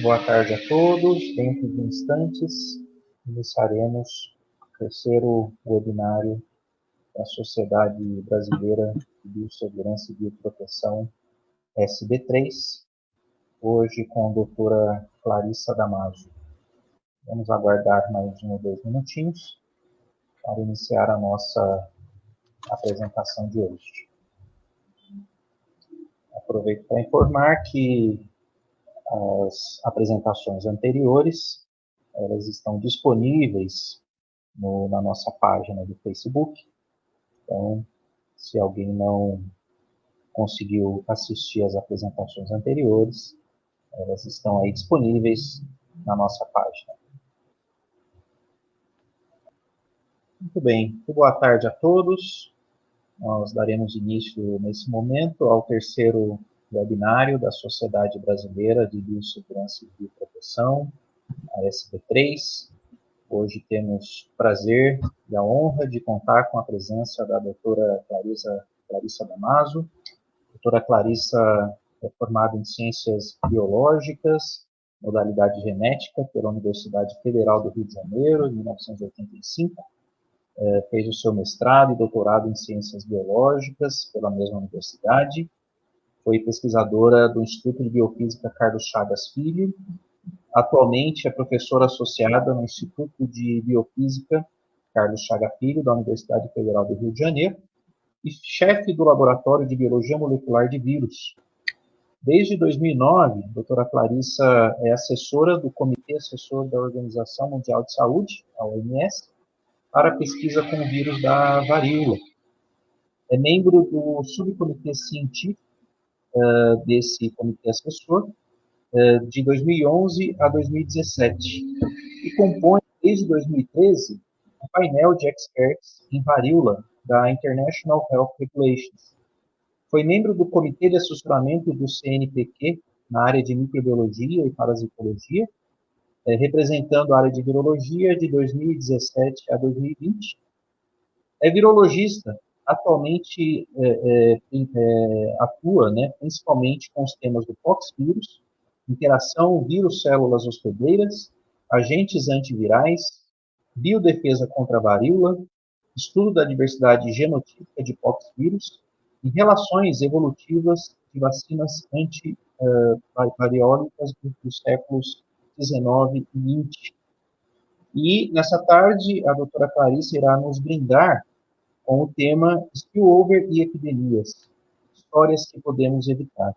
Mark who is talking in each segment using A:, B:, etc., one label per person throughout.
A: Boa tarde a todos. Dentro de instantes, iniciaremos o terceiro webinário da Sociedade Brasileira de Biossegurança e Bioproteção, SB3, hoje com a doutora Clarissa Damaso. Vamos aguardar mais 1 ou 2 minutinhos para iniciar a nossa apresentação de hoje. Aproveito para informar que as apresentações anteriores, elas estão disponíveis na nossa página do Facebook. Então, se alguém não conseguiu assistir às apresentações anteriores, elas estão aí disponíveis na nossa página. Muito bem, muito boa tarde a todos. Nós daremos início nesse momento ao terceiro webinário da Sociedade Brasileira de Biossegurança e Bioproteção, a SB3. Hoje temos o prazer e a honra de contar com a presença da doutora Clarissa Damaso. A doutora Clarissa é formada em Ciências Biológicas, modalidade genética, pela Universidade Federal do Rio de Janeiro, em 1985. Fez o seu mestrado e doutorado em Ciências Biológicas pela mesma universidade. Foi pesquisadora do Instituto de Biofísica Carlos Chagas Filho. Atualmente é professora associada no Instituto de Biofísica Carlos Chagas Filho, da Universidade Federal do Rio de Janeiro, e chefe do Laboratório de Biologia Molecular de Vírus. Desde 2009, a doutora Clarissa é assessora do Comitê Assessor da Organização Mundial de Saúde, a OMS, para a pesquisa com o vírus da varíola. É membro do subcomitê científico desse comitê assessor, de 2011 a 2017, e compõe, desde 2013, o painel de experts em varíola da International Health Regulations. Foi membro do Comitê de Assessoramento do CNPq na área de microbiologia e parasitologia, representando a área de virologia de 2017 a 2020. É virologista. Atualmente atua, principalmente com os temas do poxvírus, interação vírus-células hospedeiras, agentes antivirais, biodefesa contra a varíola, estudo da diversidade genotípica de poxvírus e relações evolutivas de vacinas antivariólicas dos séculos 19 e 20. E, nessa tarde, a doutora Clarissa irá nos brindar com o tema Spillover e Epidemias, histórias que podemos evitar.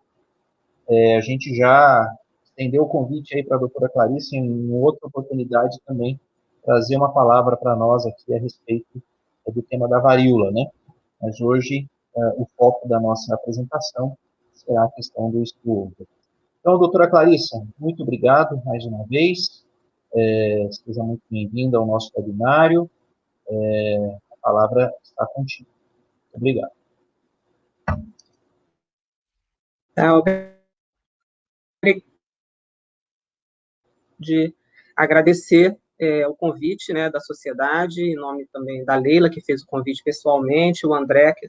A: A gente já estendeu o convite aí para a doutora Clarissa em outra oportunidade também, trazer uma palavra para nós aqui a respeito do tema da varíola, né? Mas hoje o foco da nossa apresentação será a questão do spillover. Então, doutora Clarissa, muito obrigado mais uma vez. Seja muito bem-vinda ao nosso webinário. A palavra está contigo. Muito obrigado.
B: De agradecer o convite, da sociedade, em nome também da Leila, que fez o convite pessoalmente, o André, que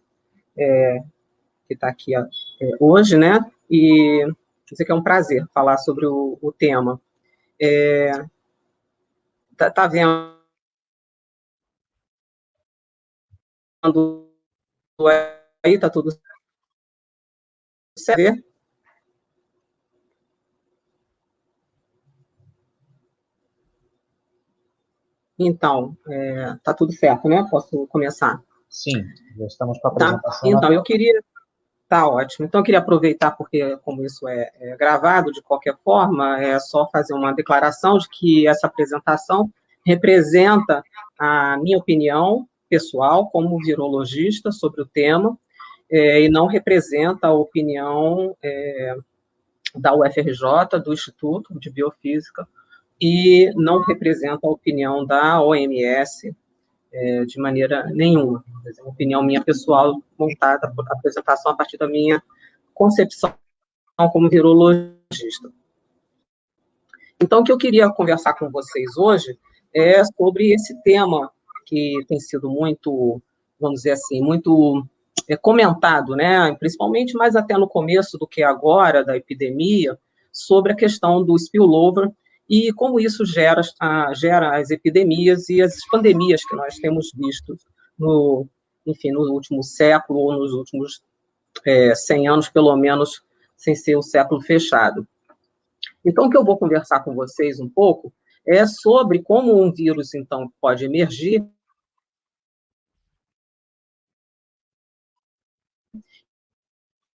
B: está aqui hoje, e dizer que é um prazer falar sobre o tema. Tá vendo aí, tá tudo certo? Então, tá tudo certo, né? Posso começar?
A: Sim, já estamos com a apresentação.
B: Tá. Então, eu queria... Tá ótimo. Então, eu queria aproveitar, porque como isso é gravado, de qualquer forma, é só fazer uma declaração de que essa apresentação representa a minha opinião pessoal como virologista sobre o tema, e não representa a opinião da UFRJ, do Instituto de Biofísica, e não representa a opinião da OMS de maneira nenhuma. É uma opinião minha pessoal, montada por apresentação a partir da minha concepção como virologista. Então, o que eu queria conversar com vocês hoje é sobre esse tema que tem sido muito, vamos dizer assim, muito comentado, principalmente mais até no começo do que agora, da epidemia, sobre a questão do spillover e como isso gera as epidemias e as pandemias que nós temos visto no último século ou nos últimos 100 anos, pelo menos, sem ser o século fechado. Então, o que eu vou conversar com vocês um pouco é sobre como um vírus, então, pode emergir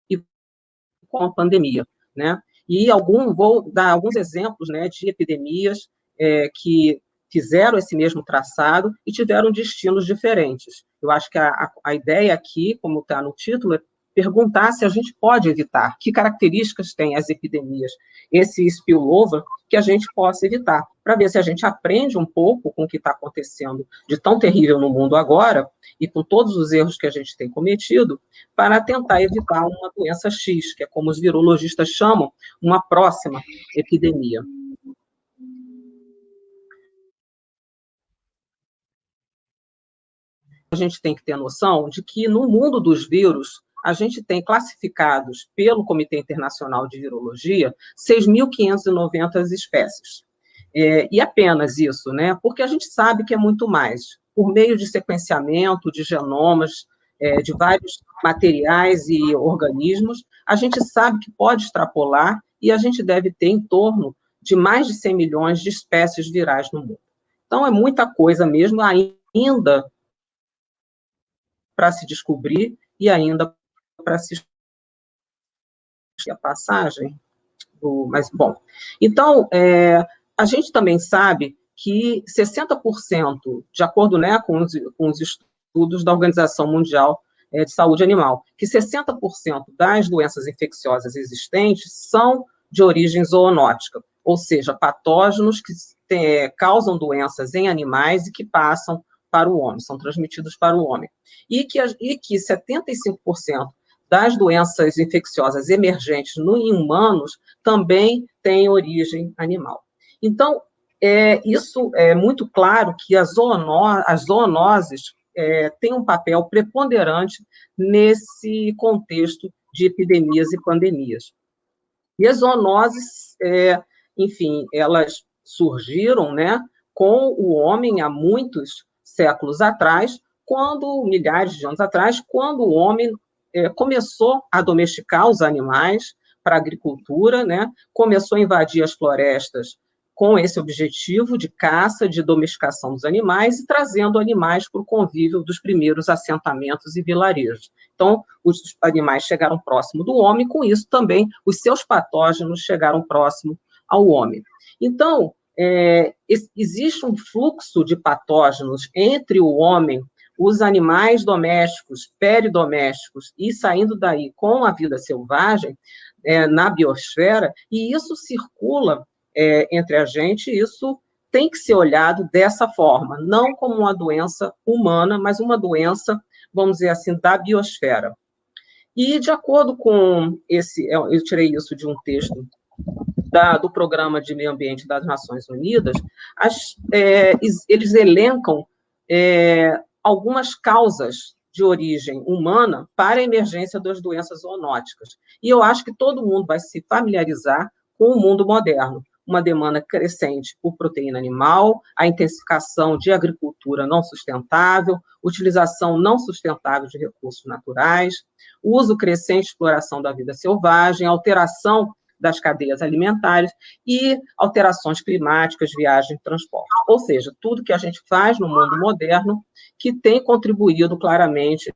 B: e com a pandemia, né? E vou dar alguns exemplos, né, de epidemias que fizeram esse mesmo traçado e tiveram destinos diferentes. Eu acho que a ideia aqui, como está no título, é perguntar se a gente pode evitar, que características têm as epidemias, esse spillover, que a gente possa evitar, para ver se a gente aprende um pouco com o que está acontecendo de tão terrível no mundo agora, e com todos os erros que a gente tem cometido, para tentar evitar uma doença X, que é como os virologistas chamam, uma próxima epidemia. A gente tem que ter noção de que no mundo dos vírus, a gente tem classificados pelo Comitê Internacional de Virologia 6.590 espécies. E apenas isso, né? Porque a gente sabe que é muito mais. Por meio de sequenciamento de genomas, de vários materiais e organismos, a gente sabe que pode extrapolar e a gente deve ter em torno de mais de 100 milhões de espécies virais no mundo. Então, é muita coisa mesmo, ainda para se descobrir e ainda para se a passagem. Mas, bom, então, a gente também sabe que 60%, de acordo, né, com os estudos da Organização Mundial de Saúde Animal, que 60% das doenças infecciosas existentes são de origem zoonótica, ou seja, patógenos que causam doenças em animais e que passam para o homem, são transmitidos para o homem. E que 75% das doenças infecciosas emergentes em humanos também têm origem animal. Então, isso é muito claro que as zoonoses têm um papel preponderante nesse contexto de epidemias e pandemias. E as zoonoses, enfim, elas surgiram, né, com o homem há muitos séculos atrás, milhares de anos atrás, quando o homem começou a domesticar os animais para a agricultura, né, começou a invadir as florestas com esse objetivo de caça, de domesticação dos animais e trazendo animais para o convívio dos primeiros assentamentos e vilarejos. Então, os animais chegaram próximo do homem, com isso também os seus patógenos chegaram próximo ao homem. Então, existe um fluxo de patógenos entre o homem, os animais domésticos, peridomésticos, e saindo daí com a vida selvagem, na biosfera, e isso circula entre a gente, isso tem que ser olhado dessa forma, não como uma doença humana, mas uma doença, vamos dizer assim, da biosfera. E, de acordo com eu tirei isso de um texto do Programa de Meio Ambiente das Nações Unidas, eles elencam algumas causas de origem humana para a emergência das doenças zoonóticas. E eu acho que todo mundo vai se familiarizar com o mundo moderno. Uma demanda crescente por proteína animal, a intensificação de agricultura não sustentável, utilização não sustentável de recursos naturais, uso crescente e exploração da vida selvagem, alteração das cadeias alimentares e alterações climáticas, viagem e transporte. Ou seja, tudo que a gente faz no mundo moderno que tem contribuído claramente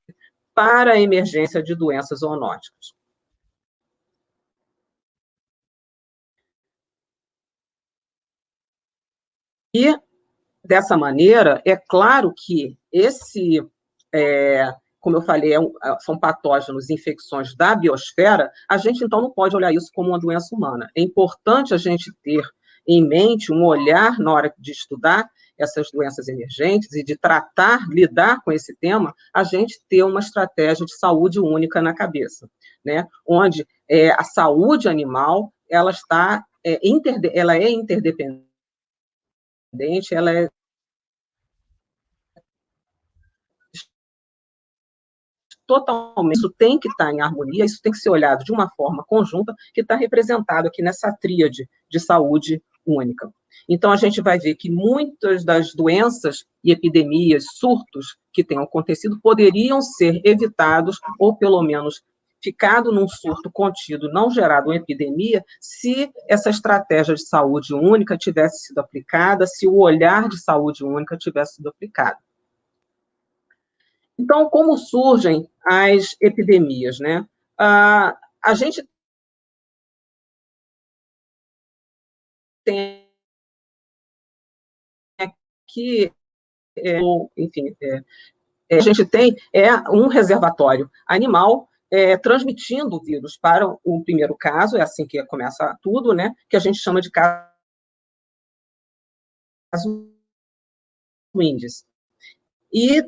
B: para a emergência de doenças zoonóticas. E, dessa maneira, é claro que como eu falei, são patógenos, infecções da biosfera, a gente, então, não pode olhar isso como uma doença humana. É importante a gente ter em mente um olhar na hora de estudar essas doenças emergentes e de lidar com esse tema, a gente ter uma estratégia de saúde única na cabeça, né? Onde a saúde animal, ela é interdependente, ela totalmente, isso tem que estar em harmonia, isso tem que ser olhado de uma forma conjunta, que está representado aqui nessa tríade de saúde única. Então, a gente vai ver que muitas das doenças e epidemias, surtos que tenham acontecido, poderiam ser evitados, ou pelo menos ficado num surto contido, não gerado uma epidemia, se essa estratégia de saúde única tivesse sido aplicada, se o olhar de saúde única tivesse sido aplicado. Então, como surgem as epidemias, né? A gente tem aqui, enfim, a gente tem um reservatório animal transmitindo o vírus para o primeiro caso, é assim que começa tudo, né? Que a gente chama de caso índice. E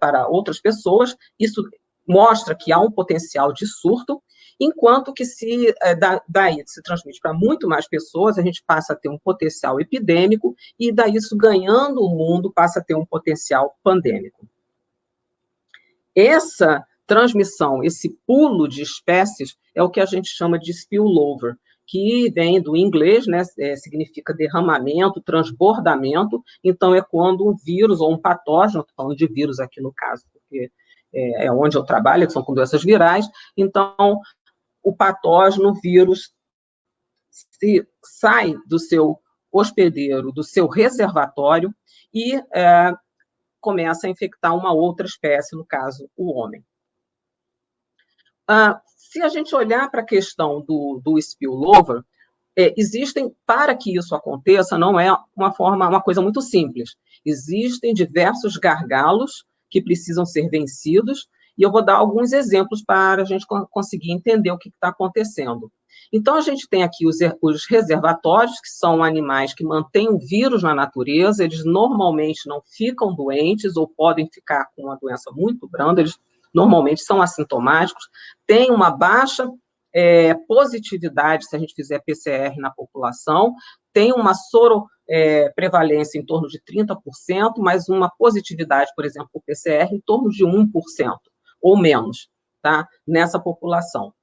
B: para outras pessoas, isso mostra que há um potencial de surto, enquanto que se daí se transmite para muito mais pessoas, a gente passa a ter um potencial epidêmico, e daí isso ganhando o mundo passa a ter um potencial pandêmico. Essa transmissão, esse pulo de espécies, é o que a gente chama de spillover, que vem do inglês, né, significa derramamento, transbordamento. Então, é quando um vírus ou um patógeno, estou falando de vírus aqui no caso, porque é onde eu trabalho, que são com doenças virais, então, o patógeno, o vírus, sai do seu hospedeiro, do seu reservatório, e começa a infectar uma outra espécie, no caso, o homem. Se a gente olhar para a questão do spillover, existem, para que isso aconteça, não é uma coisa muito simples. Existem diversos gargalos que precisam ser vencidos, e eu vou dar alguns exemplos para a gente conseguir entender o que está acontecendo. Então, a gente tem aqui os reservatórios, que são animais que mantêm o vírus na natureza, eles normalmente não ficam doentes, ou podem ficar com uma doença muito branda, eles normalmente são assintomáticos, têm uma baixa positividade, se a gente fizer PCR na população, tem uma prevalência em torno de 30%, mas uma positividade, por exemplo, por PCR, em torno de 1%, ou menos, tá? Nessa população.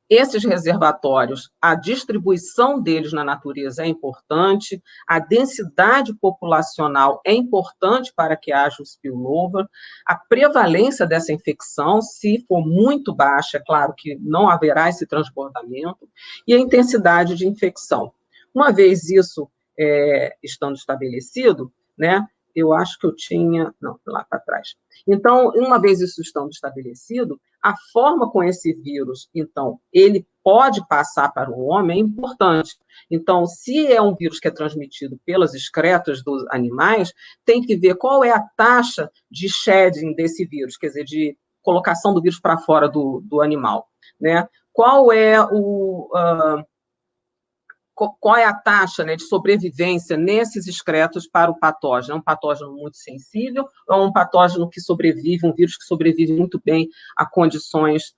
B: Esses reservatórios, a distribuição deles na natureza é importante, a densidade populacional é importante para que haja o spillover, a prevalência dessa infecção, se for muito baixa, é claro que não haverá esse transbordamento, e a intensidade de infecção. Uma vez isso estando estabelecido, né, eu acho que eu tinha... Não, lá para trás. Então, uma vez isso estando estabelecido, a forma com esse vírus, então, ele pode passar para o homem é importante. Então, se é um vírus que é transmitido pelas excretas dos animais, tem que ver qual é a taxa de shedding desse vírus, quer dizer, de colocação do vírus para fora do animal, né? Qual é a taxa, né, de sobrevivência nesses excretos para o patógeno? É um patógeno muito sensível ou é um patógeno que sobrevive, um vírus que sobrevive muito bem a condições,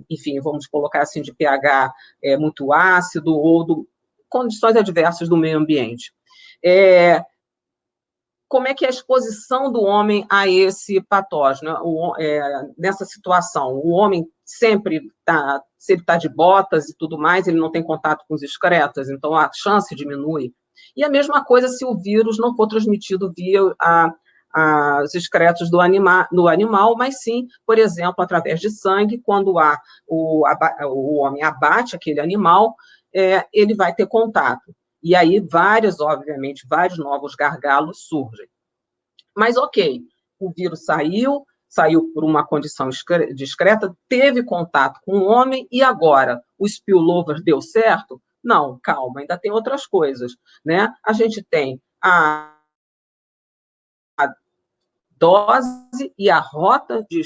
B: enfim, vamos colocar assim, de pH muito ácido ou condições adversas do meio ambiente? Como é que é a exposição do homem a esse patógeno? Nessa situação, o homem sempre está de botas e tudo mais, ele não tem contato com os excretas, então a chance diminui. E a mesma coisa se o vírus não for transmitido via os excretos do animal, mas sim, por exemplo, através de sangue, quando o homem abate aquele animal, ele vai ter contato. E aí, obviamente, vários novos gargalos surgem. Mas, ok, o vírus saiu por uma condição discreta, teve contato com o homem, e agora, o spillover deu certo? Não, calma, ainda tem outras coisas, né? A gente tem a dose e a rota de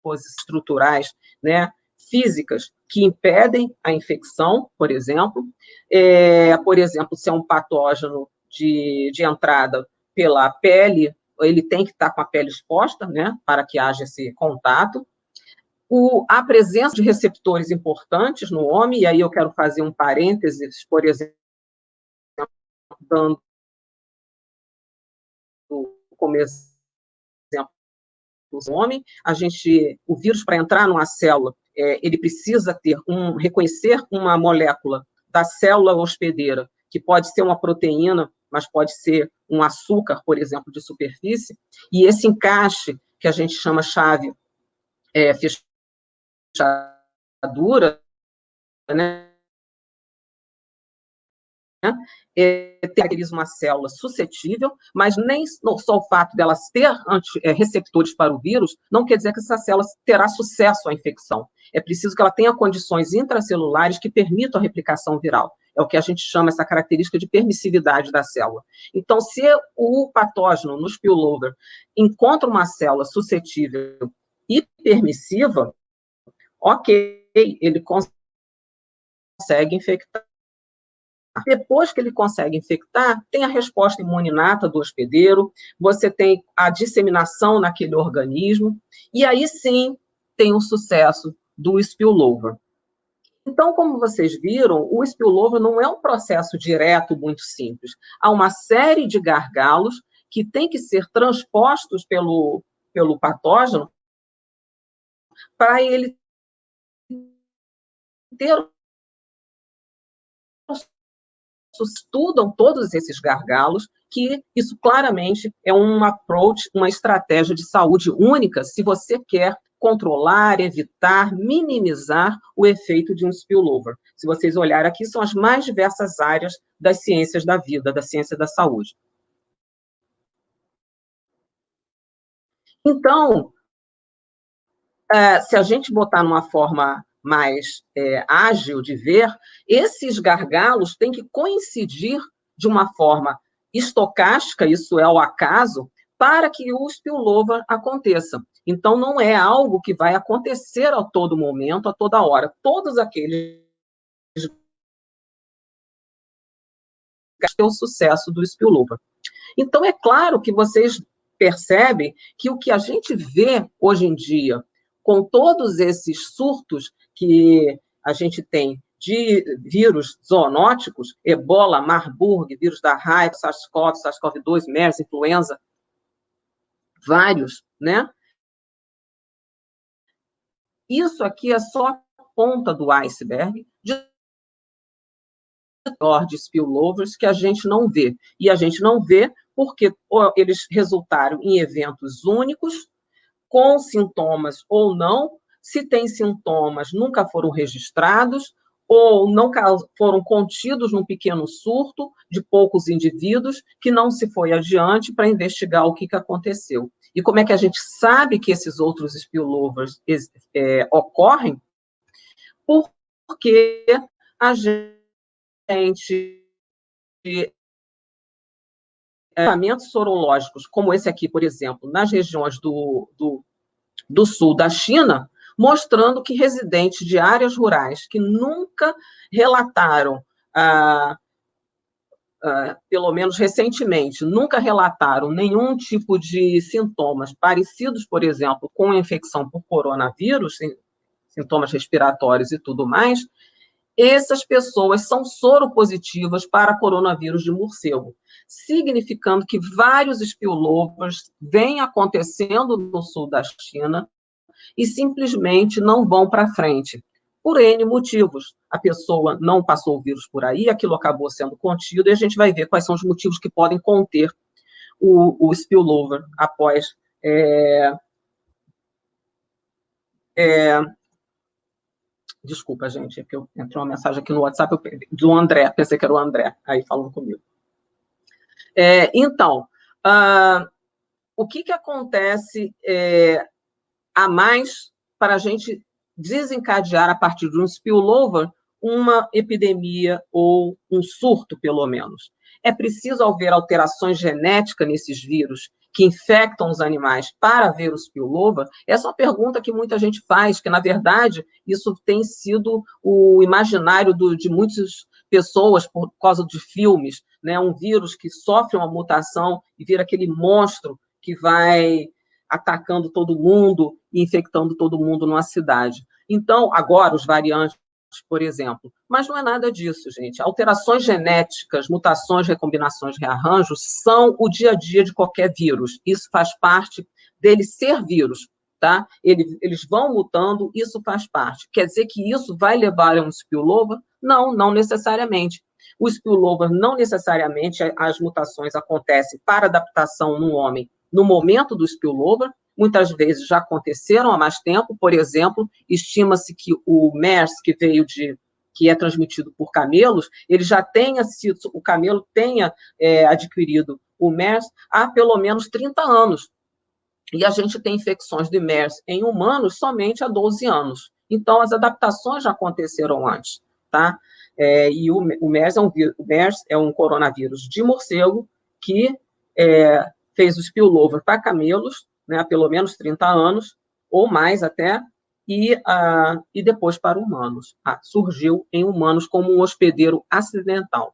B: exposições estruturais, né, físicas, que impedem a infecção, por exemplo. Por exemplo, se é um patógeno de entrada pela pele, ele tem que estar com a pele exposta, né, para que haja esse contato. A presença de receptores importantes no homem, e aí eu quero fazer um parênteses, por exemplo, dando como exemplo o homem, o vírus, para entrar numa célula, ele precisa reconhecer uma molécula da célula hospedeira, que pode ser uma proteína, mas pode ser um açúcar, por exemplo, de superfície, e esse encaixe, que a gente chama chave fechadura, né, caracteriza uma célula suscetível, mas nem só o fato dela ter receptores para o vírus não quer dizer que essa célula terá sucesso à infecção. É preciso que ela tenha condições intracelulares que permitam a replicação viral. É o que a gente chama essa característica de permissividade da célula. Então, se o patógeno no spillover encontra uma célula suscetível e permissiva, ok, ele consegue infectar. Depois que ele consegue infectar, tem a resposta imune inata do hospedeiro, você tem a disseminação naquele organismo, e aí sim tem o sucesso do spillover. Então, como vocês viram, o spillover não é um processo direto muito simples. Há uma série de gargalos que têm que ser transpostos pelo patógeno para ele ter estudam todos esses gargalos, que isso claramente é um approach, uma estratégia de saúde única, se você quer controlar, evitar, minimizar o efeito de um spillover. Se vocês olharem aqui, são as mais diversas áreas das ciências da vida, da ciência da saúde. Então, se a gente botar numa forma mais ágil de ver, esses gargalos têm que coincidir de uma forma estocástica, isso é o acaso, para que o spillover aconteça. Então, não é algo que vai acontecer a todo momento, a toda hora. Todos aqueles o sucesso do spillover. Então, é claro que vocês percebem que o que a gente vê hoje em dia, com todos esses surtos que a gente tem de vírus zoonóticos, Ebola, Marburg, vírus da raiva, SARS-CoV, SARS-CoV-2, MERS, influenza, vários, né? Isso aqui é só a ponta do iceberg de spillovers que a gente não vê. E a gente não vê porque eles resultaram em eventos únicos, com sintomas ou não. Se tem sintomas, nunca foram registrados, ou não foram contidos num pequeno surto de poucos indivíduos, que não se foi adiante para investigar o que aconteceu. E como é que a gente sabe que esses outros spillovers ocorrem? Porque a gente tratamentos sorológicos, como esse aqui, por exemplo, nas regiões do sul da China, mostrando que residentes de áreas rurais que nunca relataram, pelo menos recentemente, nunca relataram nenhum tipo de sintomas parecidos, por exemplo, com a infecção por coronavírus, sintomas respiratórios e tudo mais, essas pessoas são soropositivas para coronavírus de morcego, significando que vários spillovers vêm acontecendo no sul da China e simplesmente não vão para frente, por N motivos. A pessoa não passou o vírus por aí, aquilo acabou sendo contido, e a gente vai ver quais são os motivos que podem conter o spillover após desculpa, gente, é que entrou uma mensagem aqui no WhatsApp do André, pensei que era o André, aí falando comigo. Então, o que acontece a mais para a gente desencadear, a partir de um spillover, uma epidemia ou um surto, pelo menos? É preciso haver alterações genéticas nesses vírus que infectam os animais para ver o spillover? Essa é uma pergunta que muita gente faz, que, na verdade, isso tem sido o imaginário de muitas pessoas por causa de filmes, né? Um vírus que sofre uma mutação e vira aquele monstro que vai atacando todo mundo e infectando todo mundo numa cidade. Então, agora, os variantes por exemplo. Mas não é nada disso, gente. Alterações genéticas, mutações, recombinações, rearranjos são o dia a dia de qualquer vírus. Isso faz parte dele ser vírus, tá? Eles vão mutando, isso faz parte. Quer dizer que isso vai levar a um spillover? Não, não necessariamente. O spillover, não necessariamente, as mutações acontecem para adaptação no homem no momento do spillover, muitas vezes já aconteceram há mais tempo. Por exemplo, estima-se que o MERS, que é transmitido por camelos, ele já tenha sido, o camelo tenha adquirido o MERS há pelo menos 30 anos. E a gente tem infecções de MERS em humanos somente há 12 anos. Então, as adaptações já aconteceram antes, tá? E o MERS é um coronavírus de morcego que fez o spillover para camelos, né, há pelo menos 30 anos, ou mais até, e depois para humanos. Surgiu em humanos como um hospedeiro acidental.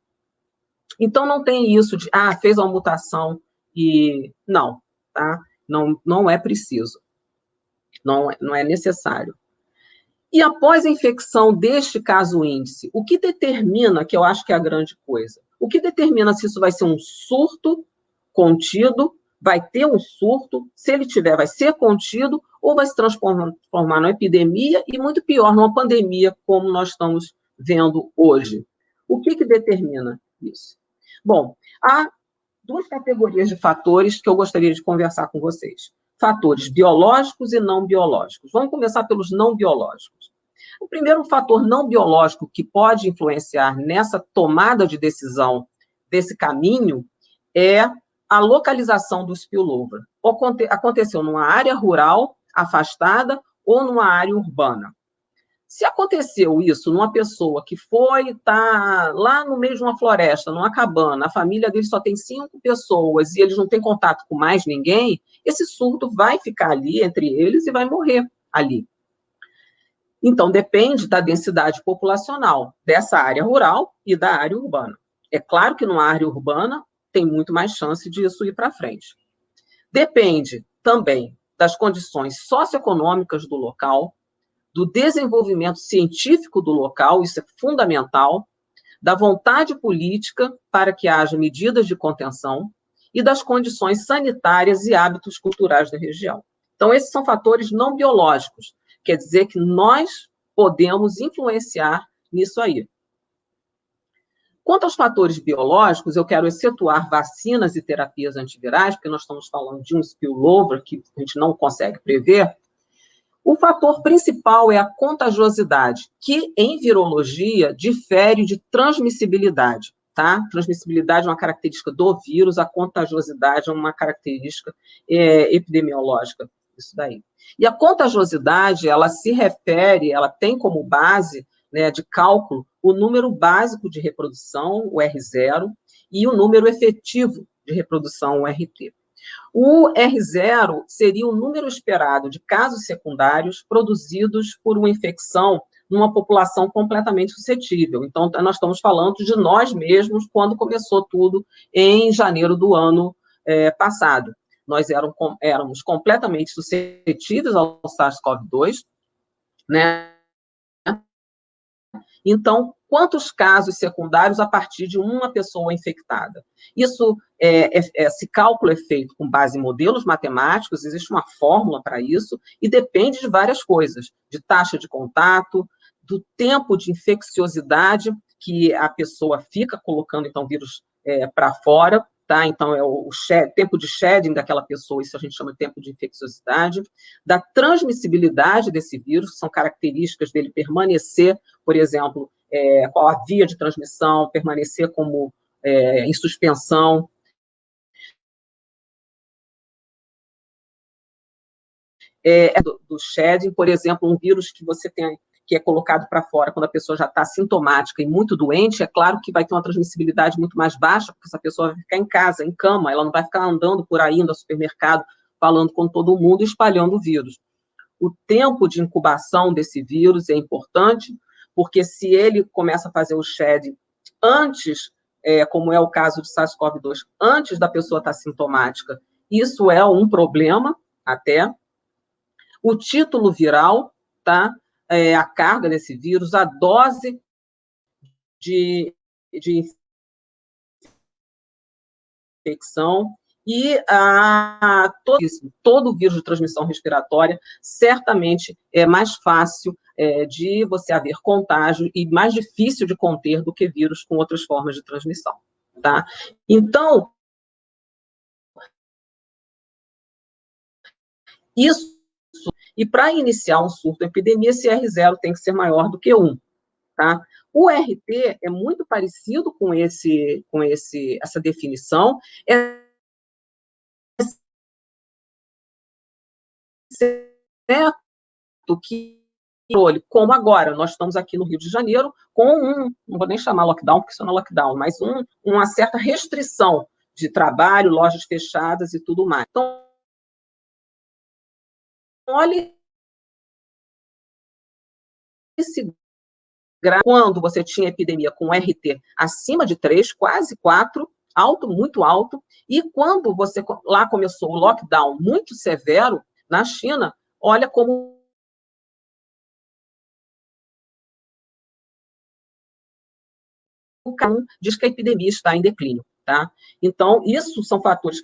B: Então, não tem isso de, fez uma mutação e... Não, tá? Não é preciso. Não é necessário. E após a infecção deste caso índice, o que determina, que eu acho que é a grande coisa, o que determina se isso vai ser um surto contido, vai ter um surto, se ele tiver, vai ser contido, ou vai se transformar numa epidemia e, muito pior, numa pandemia, como nós estamos vendo hoje. O que determina isso? Bom, há duas categorias de fatores que eu gostaria de conversar com vocês. Fatores biológicos e não biológicos. Vamos começar pelos não biológicos. O primeiro fator não biológico que pode influenciar nessa tomada de decisão desse caminho é a localização do spillover. Aconteceu numa área rural, afastada, ou numa área urbana. Se aconteceu isso numa pessoa que está lá no meio de uma floresta, numa cabana, a família dele só tem 5 pessoas e eles não têm contato com mais ninguém, esse surto vai ficar ali entre eles e vai morrer ali. Então, depende da densidade populacional dessa área rural e da área urbana. É claro que numa área urbana tem muito mais chance disso ir para frente. Depende também das condições socioeconômicas do local, do desenvolvimento científico do local, isso é fundamental, da vontade política para que haja medidas de contenção e das condições sanitárias e hábitos culturais da região. Então, esses são fatores não biológicos, quer dizer que nós podemos influenciar nisso aí. Quanto aos fatores biológicos, eu quero excetuar vacinas e terapias antivirais, porque nós estamos falando de um spillover que a gente não consegue prever. O fator principal é a contagiosidade, que em virologia difere de transmissibilidade, tá? Transmissibilidade é uma característica do vírus, a contagiosidade é uma característica epidemiológica, isso daí. E a contagiosidade, ela se refere, ela tem como base, né, de cálculo o número básico de reprodução, o R0, e o número efetivo de reprodução, o RT. O R0 seria o número esperado de casos secundários produzidos por uma infecção numa população completamente suscetível. Então, nós estamos falando de nós mesmos quando começou tudo em janeiro do ano passado. Nós éramos completamente suscetíveis ao SARS-CoV-2, né? Então, quantos casos secundários a partir de uma pessoa infectada? Esse cálculo é feito com base em modelos matemáticos, existe uma fórmula para isso, e depende de várias coisas, de taxa de contato, do tempo de infecciosidade que a pessoa fica colocando, então, vírus para fora, tá? Então, é o tempo de shedding daquela pessoa, isso a gente chama de tempo de infecciosidade, da transmissibilidade desse vírus, que são características dele permanecer, por exemplo, qual a via de transmissão, permanecer como em suspensão. Do shedding, por exemplo, um vírus que você tem, que é colocado para fora quando a pessoa já está sintomática e muito doente, é claro que vai ter uma transmissibilidade muito mais baixa, porque essa pessoa vai ficar em casa, em cama, ela não vai ficar andando por aí, indo ao supermercado, falando com todo mundo e espalhando o vírus. O tempo de incubação desse vírus é importante, porque se ele começa a fazer o shedding antes, como é o caso de SARS-CoV-2, antes da pessoa estar sintomática, isso é um problema até. O título viral, tá? a carga desse vírus, a dose de infecção e todo vírus de transmissão respiratória certamente é mais fácil de você haver contágio e mais difícil de conter do que vírus com outras formas de transmissão, tá? Então, isso, e para iniciar um surto de epidemia, esse R0 tem que ser maior do que 1, tá? O RT é muito parecido com essa definição, certo que, como agora, nós estamos aqui no Rio de Janeiro com não vou nem chamar lockdown, porque isso não é lockdown, mas uma certa restrição de trabalho, lojas fechadas e tudo mais. Então, olhe quando você tinha epidemia com RT acima de 3, quase 4, alto, muito alto, e quando você lá começou o lockdown muito severo na China, olha como o K1 diz que a epidemia está em declínio, tá? Então, isso são fatores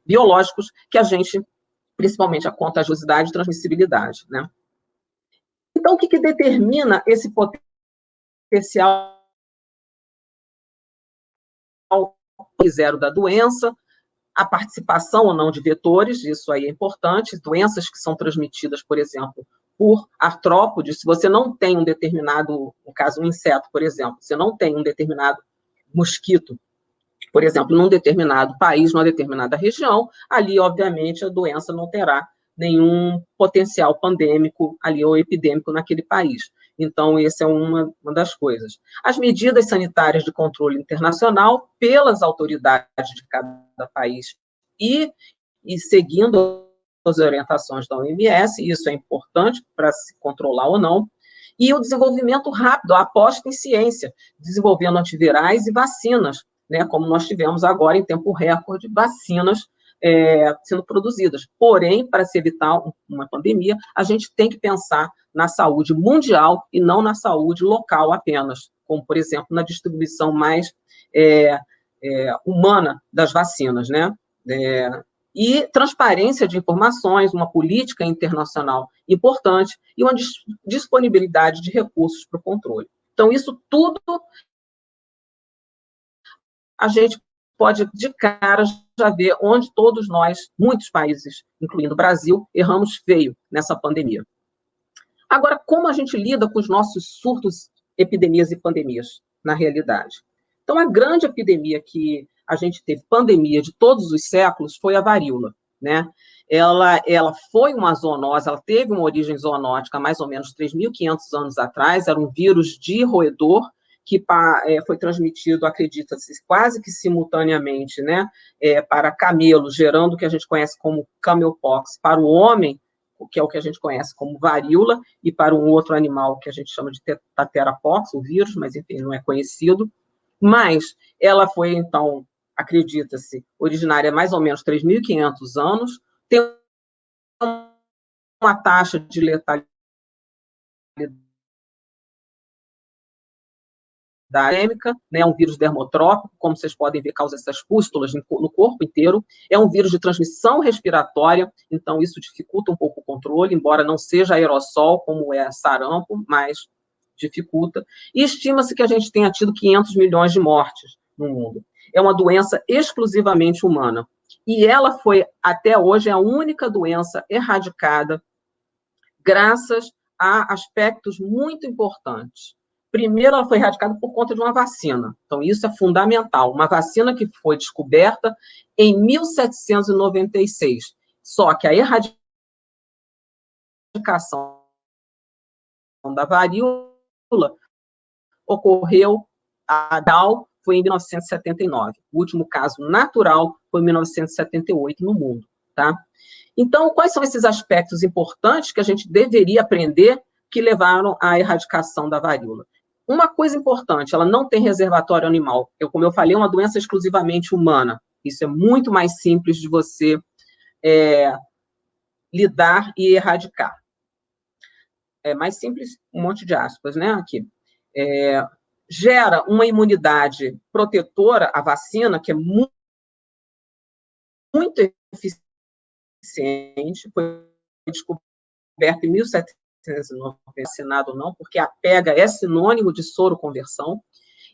B: biológicos, que a gente, principalmente a contagiosidade e transmissibilidade, né? Então, o que determina esse potencial zero da doença? A participação ou não de vetores, isso aí é importante, doenças que são transmitidas, por exemplo, por artrópodes, se você não tem um determinado, no caso, um inseto, por exemplo, você não tem um determinado mosquito, por exemplo, num determinado país, numa determinada região, ali, obviamente, a doença não terá nenhum potencial pandêmico ali ou epidêmico naquele país. Então, essa é uma das coisas. As medidas sanitárias de controle internacional pelas autoridades de cada país e seguindo as orientações da OMS, isso é importante para se controlar ou não, e o desenvolvimento rápido, a aposta em ciência, desenvolvendo antivirais e vacinas, né, como nós tivemos agora em tempo recorde, vacinas sendo produzidas. Porém, para se evitar uma pandemia, a gente tem que pensar na saúde mundial e não na saúde local apenas, como, por exemplo, na distribuição mais humana das vacinas, né? E transparência de informações, uma política internacional importante e uma disponibilidade de recursos para o controle. Então, isso tudo a gente pode, de cara, já ver onde todos nós, muitos países, incluindo o Brasil, erramos feio nessa pandemia. Agora, como a gente lida com os nossos surtos, epidemias e pandemias, na realidade? Então, a grande epidemia que a gente teve, pandemia de todos os séculos, foi a varíola, né? Ela foi uma zoonose, ela teve uma origem zoonótica há mais ou menos 3.500 anos atrás, era um vírus de roedor, que foi transmitido, acredita-se, quase que simultaneamente, né, para camelos, gerando o que a gente conhece como camelpox, para o homem, que é o que a gente conhece como varíola, e para um outro animal que a gente chama de taterapox, o vírus, mas, enfim, não é conhecido. Mas ela foi, então, acredita-se, originária há mais ou menos 3.500 anos, tem uma taxa de letalidade endêmica, né, um vírus dermotrópico, como vocês podem ver, causa essas pústulas no corpo inteiro, é um vírus de transmissão respiratória, então isso dificulta um pouco o controle, embora não seja aerossol, como é sarampo, mas dificulta, e estima-se que a gente tenha tido 500 milhões de mortes no mundo. É uma doença exclusivamente humana, e ela foi, até hoje, a única doença erradicada graças a aspectos muito importantes. Primeiro, ela foi erradicada por conta de uma vacina. Então, isso é fundamental. Uma vacina que foi descoberta em 1796. Só que a erradicação da varíola ocorreu, a DAO foi em 1979. O último caso natural foi em 1978 no mundo, tá? Então, quais são esses aspectos importantes que a gente deveria aprender que levaram à erradicação da varíola? Uma coisa importante, ela não tem reservatório animal. Como eu falei, é uma doença exclusivamente humana. Isso é muito mais simples de você lidar e erradicar. mais simples, um monte de aspas, né, aqui, gera uma imunidade protetora, a vacina, que é muito eficiente, foi descoberta em 1790, vacinado ou não, porque a pega é sinônimo de soroconversão,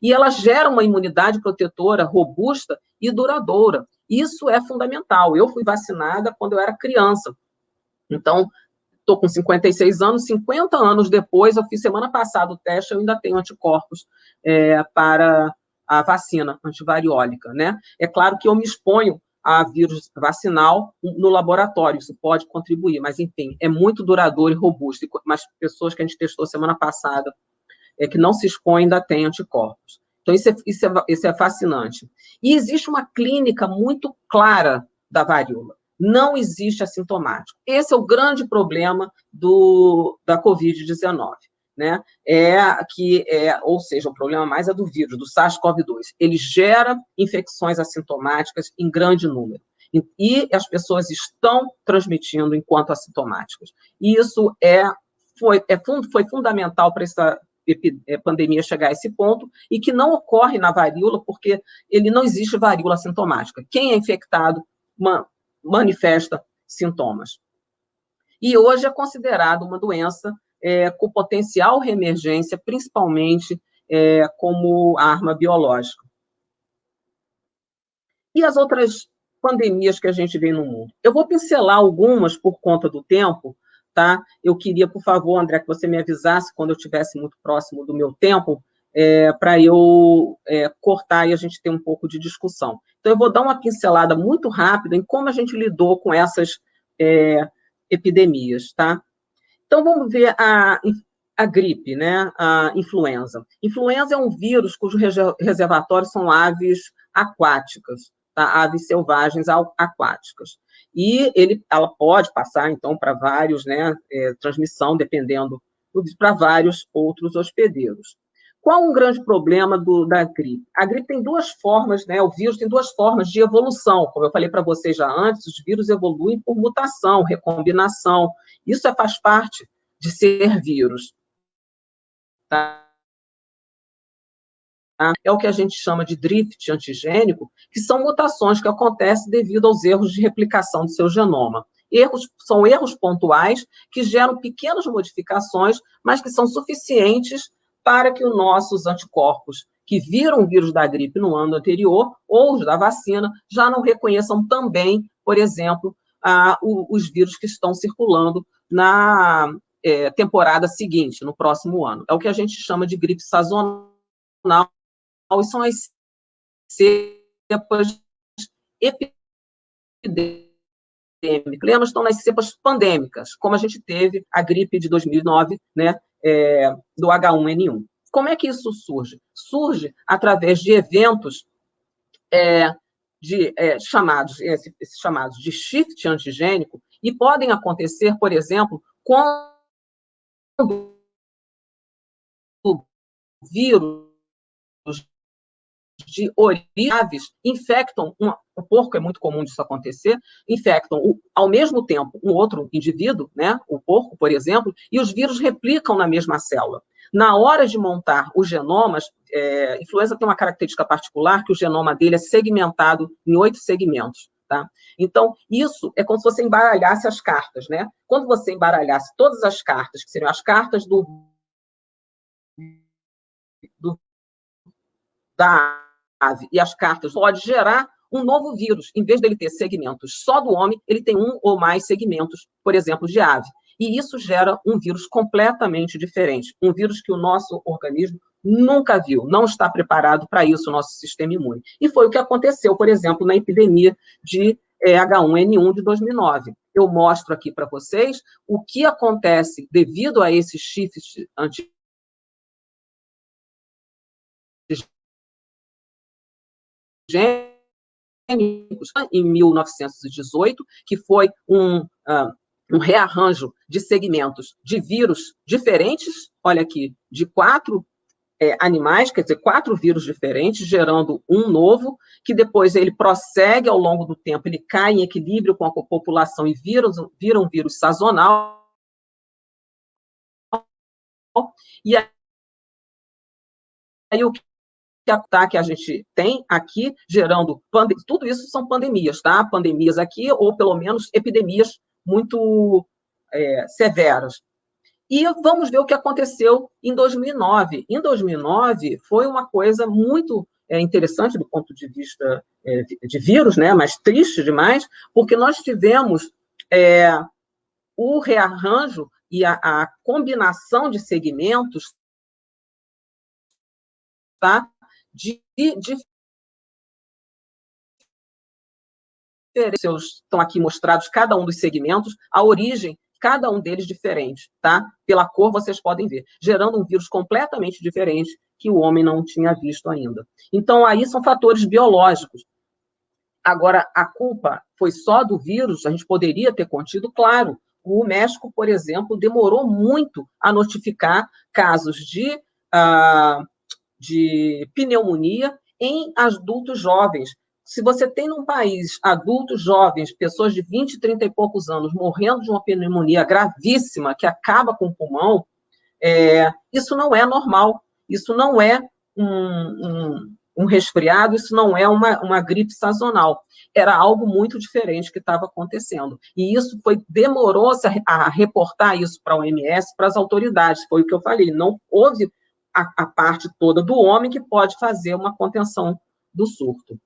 B: e ela gera uma imunidade protetora robusta e duradoura. Isso é fundamental. Eu fui vacinada quando eu era criança. Então, estou com 56 anos, 50 anos depois, eu fiz semana passada o teste, eu ainda tenho anticorpos para a vacina antivariólica, né? É claro que eu me exponho a vírus vacinal no laboratório, isso pode contribuir, mas, enfim, é muito duradouro e robusto, mas pessoas que a gente testou semana passada, que não se expõem, ainda têm anticorpos. Então, isso é fascinante. E existe uma clínica muito clara da varíola. Não existe assintomático. Esse é o grande problema da Covid-19, né? Ou seja, o problema mais é do vírus, do SARS-CoV-2. Ele gera infecções assintomáticas em grande número. E as pessoas estão transmitindo enquanto assintomáticas. E isso foi fundamental para essa pandemia chegar a esse ponto, e que não ocorre na varíola, porque não existe varíola assintomática. Quem é infectado manifesta sintomas. E hoje é considerado uma doença com potencial reemergência, principalmente como arma biológica. E as outras pandemias que a gente vê no mundo? Eu vou pincelar algumas por conta do tempo, tá? Eu queria, por favor, André, que você me avisasse quando eu estivesse muito próximo do meu tempo, para eu cortar e a gente ter um pouco de discussão. Então, eu vou dar uma pincelada muito rápida em como a gente lidou com essas epidemias, tá? Então, vamos ver a gripe, né? A influenza. Influenza é um vírus cujos reservatórios são aves aquáticas, tá? Aves selvagens aquáticas. E ela pode passar, então, para vários, né? Transmissão, dependendo, para vários outros hospedeiros. Qual um grande problema da gripe? A gripe tem duas formas, né? O vírus tem duas formas de evolução. Como eu falei para vocês já antes, os vírus evoluem por mutação, recombinação. Isso faz parte de ser vírus. Tá? É o que a gente chama de drift antigênico, que são mutações que acontecem devido aos erros de replicação do seu genoma. São erros pontuais que geram pequenas modificações, mas que são suficientes para que os nossos anticorpos, que viram o vírus da gripe no ano anterior, ou os da vacina, já não reconheçam também, por exemplo, os vírus que estão circulando na temporada seguinte, no próximo ano. É o que a gente chama de gripe sazonal, e são as cepas epidêmicas. Lembra, estão nas cepas pandêmicas, como a gente teve a gripe de 2009, né, do H1N1. Como é que isso surge? Surge através de eventos chamados de shift antigênico, e podem acontecer, por exemplo, quando o vírus de origem aves infectam, o porco é muito comum disso acontecer, infectam ao mesmo tempo um outro indivíduo, né, o porco, por exemplo, e os vírus replicam na mesma célula. Na hora de montar os genomas, influenza tem uma característica particular, que o genoma dele é segmentado em 8 segmentos. Tá? Então, isso é como se você embaralhasse as cartas, né? Quando você embaralhasse todas as cartas, que seriam as cartas da ave e as cartas, pode gerar um novo vírus. Em vez dele ter segmentos só do homem, ele tem um ou mais segmentos, por exemplo, de ave. E isso gera um vírus completamente diferente, um vírus que o nosso organismo nunca viu, não está preparado para isso, o nosso sistema imune. E foi o que aconteceu, por exemplo, na epidemia de H1N1 de 2009. Eu mostro aqui para vocês o que acontece devido a esses shifts em 1918, que foi um rearranjo de segmentos de vírus diferentes, olha aqui, de 4 animais, quer dizer, 4 vírus diferentes, gerando um novo, que depois ele prossegue ao longo do tempo, ele cai em equilíbrio com a população e vira um vírus sazonal, E aí o que a gente tem aqui, gerando... Tudo isso são pandemias, tá? Pandemias aqui, ou pelo menos epidemias muito severas. E vamos ver o que aconteceu em 2009. Em 2009, foi uma coisa muito interessante do ponto de vista de vírus, né? Mas triste demais, porque nós tivemos o rearranjo e a combinação de segmentos, tá? Estão aqui mostrados cada um dos segmentos, a origem, cada um deles diferente, tá? Pela cor vocês podem ver, gerando um vírus completamente diferente que o homem não tinha visto ainda. Então, aí são fatores biológicos. Agora, a culpa foi só do vírus? A gente poderia ter contido, claro. O México, por exemplo, demorou muito a notificar casos de pneumonia em adultos jovens. Se você tem num país adultos jovens, pessoas de 20, 30 e poucos anos, morrendo de uma pneumonia gravíssima, que acaba com o pulmão, isso não é normal, isso não é um resfriado, isso não é uma gripe sazonal. Era algo muito diferente que estava acontecendo. E isso demorou-se a reportar isso para a OMS, para as autoridades, foi o que eu falei, não houve a parte toda do homem que pode fazer uma contenção do surto.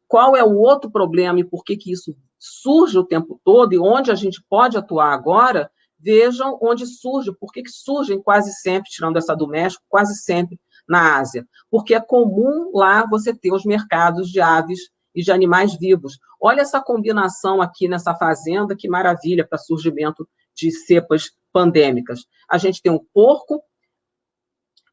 B: Qual é o outro problema e por que isso surge o tempo todo e onde a gente pode atuar agora? Vejam onde surge, por que surgem quase sempre, tirando essa do México, quase sempre na Ásia. Porque é comum lá você ter os mercados de aves e de animais vivos. Olha essa combinação aqui nessa fazenda, que maravilha para surgimento de cepas pandêmicas. A gente tem um porco,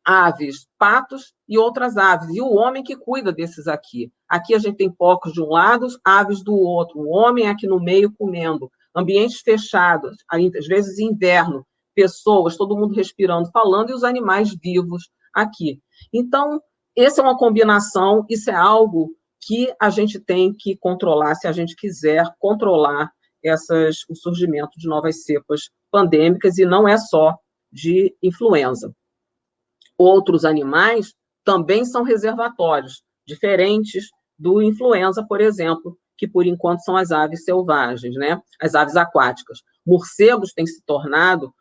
B: aves, patos e outras aves, e o homem que cuida desses aqui. Aqui a gente tem porcos de um lado, aves do outro, o homem aqui no meio comendo, ambientes fechados, às vezes inverno, pessoas, todo mundo respirando, falando, e os animais vivos aqui. Então, essa é uma combinação, isso é algo que a gente tem que controlar, se a gente quiser controlar o surgimento de novas cepas pandêmicas, e não é só de influenza. Outros animais também são reservatórios, diferentes do influenza, por exemplo, que por enquanto são as aves selvagens, né? As aves aquáticas. Morcegos têm se tornado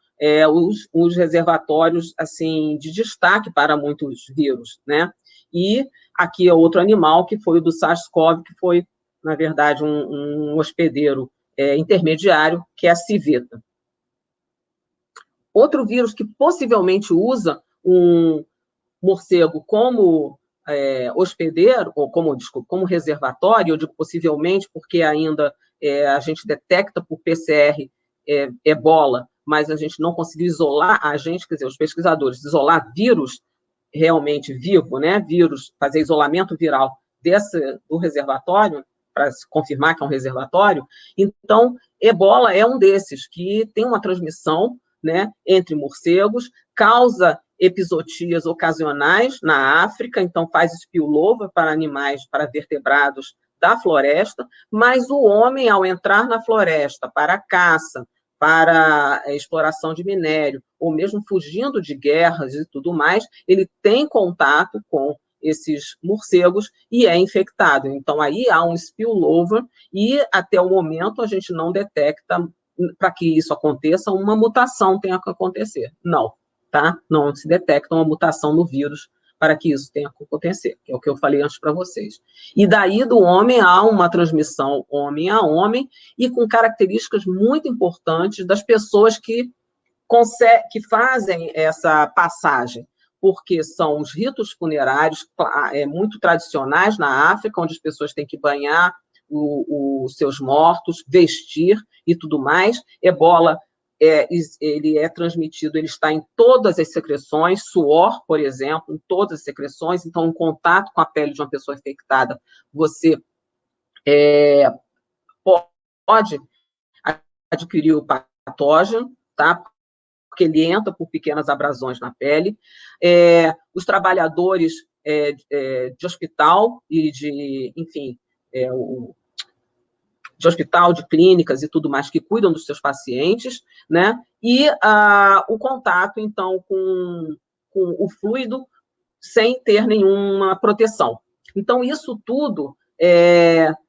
B: os reservatórios assim de destaque para muitos vírus, né? E aqui é outro animal que foi o do SARS-CoV, que foi, na verdade, um hospedeiro intermediário, que é a civeta. Outro vírus que possivelmente usa um morcego como hospedeiro, ou como reservatório, eu digo possivelmente, porque ainda a gente detecta por PCR ebola, mas a gente não conseguiu isolar, os pesquisadores, isolar vírus realmente vivo, né? Vírus, fazer isolamento viral do reservatório, para se confirmar que é um reservatório. Então, ebola é um desses, que tem uma transmissão, né, entre morcegos, causa epizootias ocasionais na África, então faz spillover para animais, para vertebrados da floresta, mas o homem, ao entrar na floresta para caça, para exploração de minério, ou mesmo fugindo de guerras e tudo mais, ele tem contato com esses morcegos e é infectado. Então, aí há um spillover e, até o momento, a gente não detecta, para que isso aconteça, uma mutação tenha que acontecer. Não, tá? Não se detecta uma mutação no vírus para que isso tenha que acontecer, que é o que eu falei antes para vocês. E daí, do homem, há uma transmissão homem a homem, e com características muito importantes das pessoas que fazem essa passagem, porque são os ritos funerários muito tradicionais na África, onde as pessoas têm que banhar os seus mortos, vestir e tudo mais. Ebola, ele é transmitido, ele está em todas as secreções, suor, por exemplo, em todas as secreções, então, em contato com a pele de uma pessoa infectada, você pode adquirir o patógeno, tá? Porque ele entra por pequenas abrasões na pele. Os trabalhadores de hospital e de, enfim, de hospital, de clínicas e tudo mais que cuidam dos seus pacientes, né? E o contato, então, com o fluido sem ter nenhuma proteção. Então, isso tudo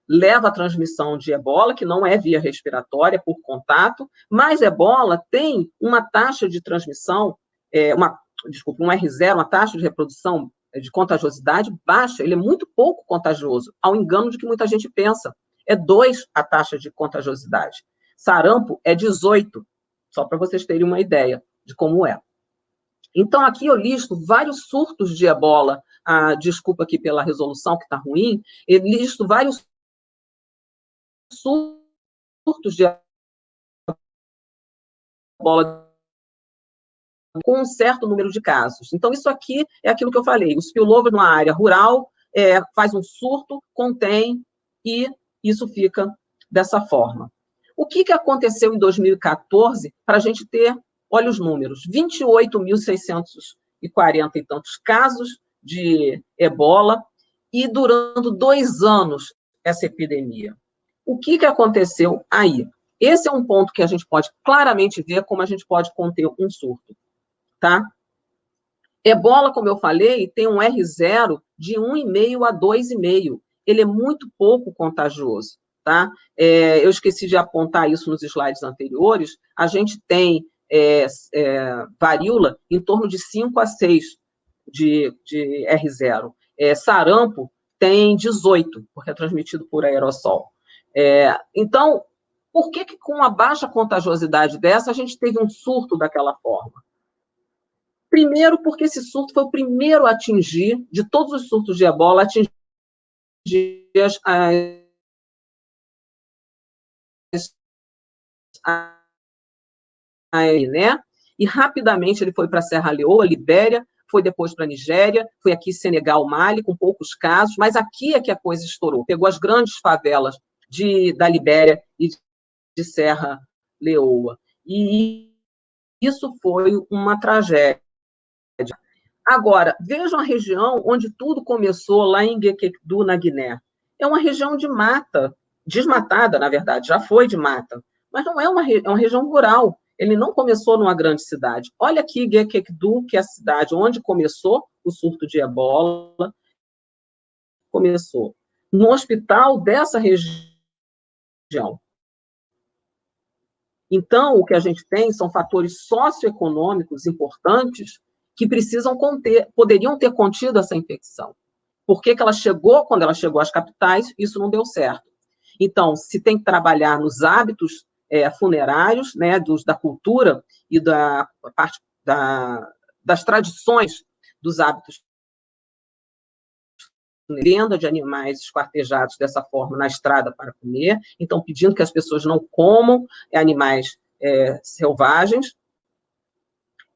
B: leva à transmissão de ebola, que não é via respiratória, por contato, mas ebola tem uma taxa de transmissão, um R0, uma taxa de reprodução de contagiosidade baixa, ele é muito pouco contagioso, ao engano de que muita gente pensa. É 2 a taxa de contagiosidade. Sarampo é 18, só para vocês terem uma ideia de como é. Então, aqui eu listo vários surtos de ebola, desculpa aqui pela resolução que está ruim, eu listo vários surtos de ebola com um certo número de casos. Então, isso aqui é aquilo que eu falei, o spillover numa área rural, faz um surto, contém, e isso fica dessa forma. O que aconteceu em 2014 para a gente ter, olha os números, 28.640 e tantos casos de ebola, e durando 2 anos essa epidemia. O que aconteceu aí? Esse é um ponto que a gente pode claramente ver como a gente pode conter um surto, tá? Ebola, como eu falei, tem um R0 de 1,5 a 2,5. Ele é muito pouco contagioso, tá? Eu esqueci de apontar isso nos slides anteriores. A gente tem varíola em torno de 5 a 6 de R0. Sarampo tem 18, porque é transmitido por aerossol. Então, por que com uma baixa contagiosidade dessa, a gente teve um surto daquela forma? Primeiro, porque esse surto foi o primeiro a atingir, de todos os surtos de ebola, atingir né? E rapidamente ele foi para Serra Leoa, Libéria, foi depois para a Nigéria, foi aqui Senegal, Mali, com poucos casos, mas aqui é que a coisa estourou. Pegou as grandes favelas da Libéria e de Serra Leoa. E isso foi uma tragédia. Agora, vejam a região onde tudo começou, lá em Guequedu, na Guiné. É uma região de mata, desmatada, na verdade, já foi de mata, mas não é uma região rural. Ele não começou numa grande cidade. Olha aqui Guequedu, que é a cidade onde começou o surto de ebola, começou no hospital dessa região. Então, o que a gente tem são fatores socioeconômicos importantes que poderiam ter contido essa infecção. Por que ela chegou, quando ela chegou às capitais, isso não deu certo. Então, se tem que trabalhar nos hábitos funerários, né, da cultura e da parte das tradições dos hábitos, venda de animais esquartejados dessa forma na estrada para comer, então pedindo que as pessoas não comam animais selvagens,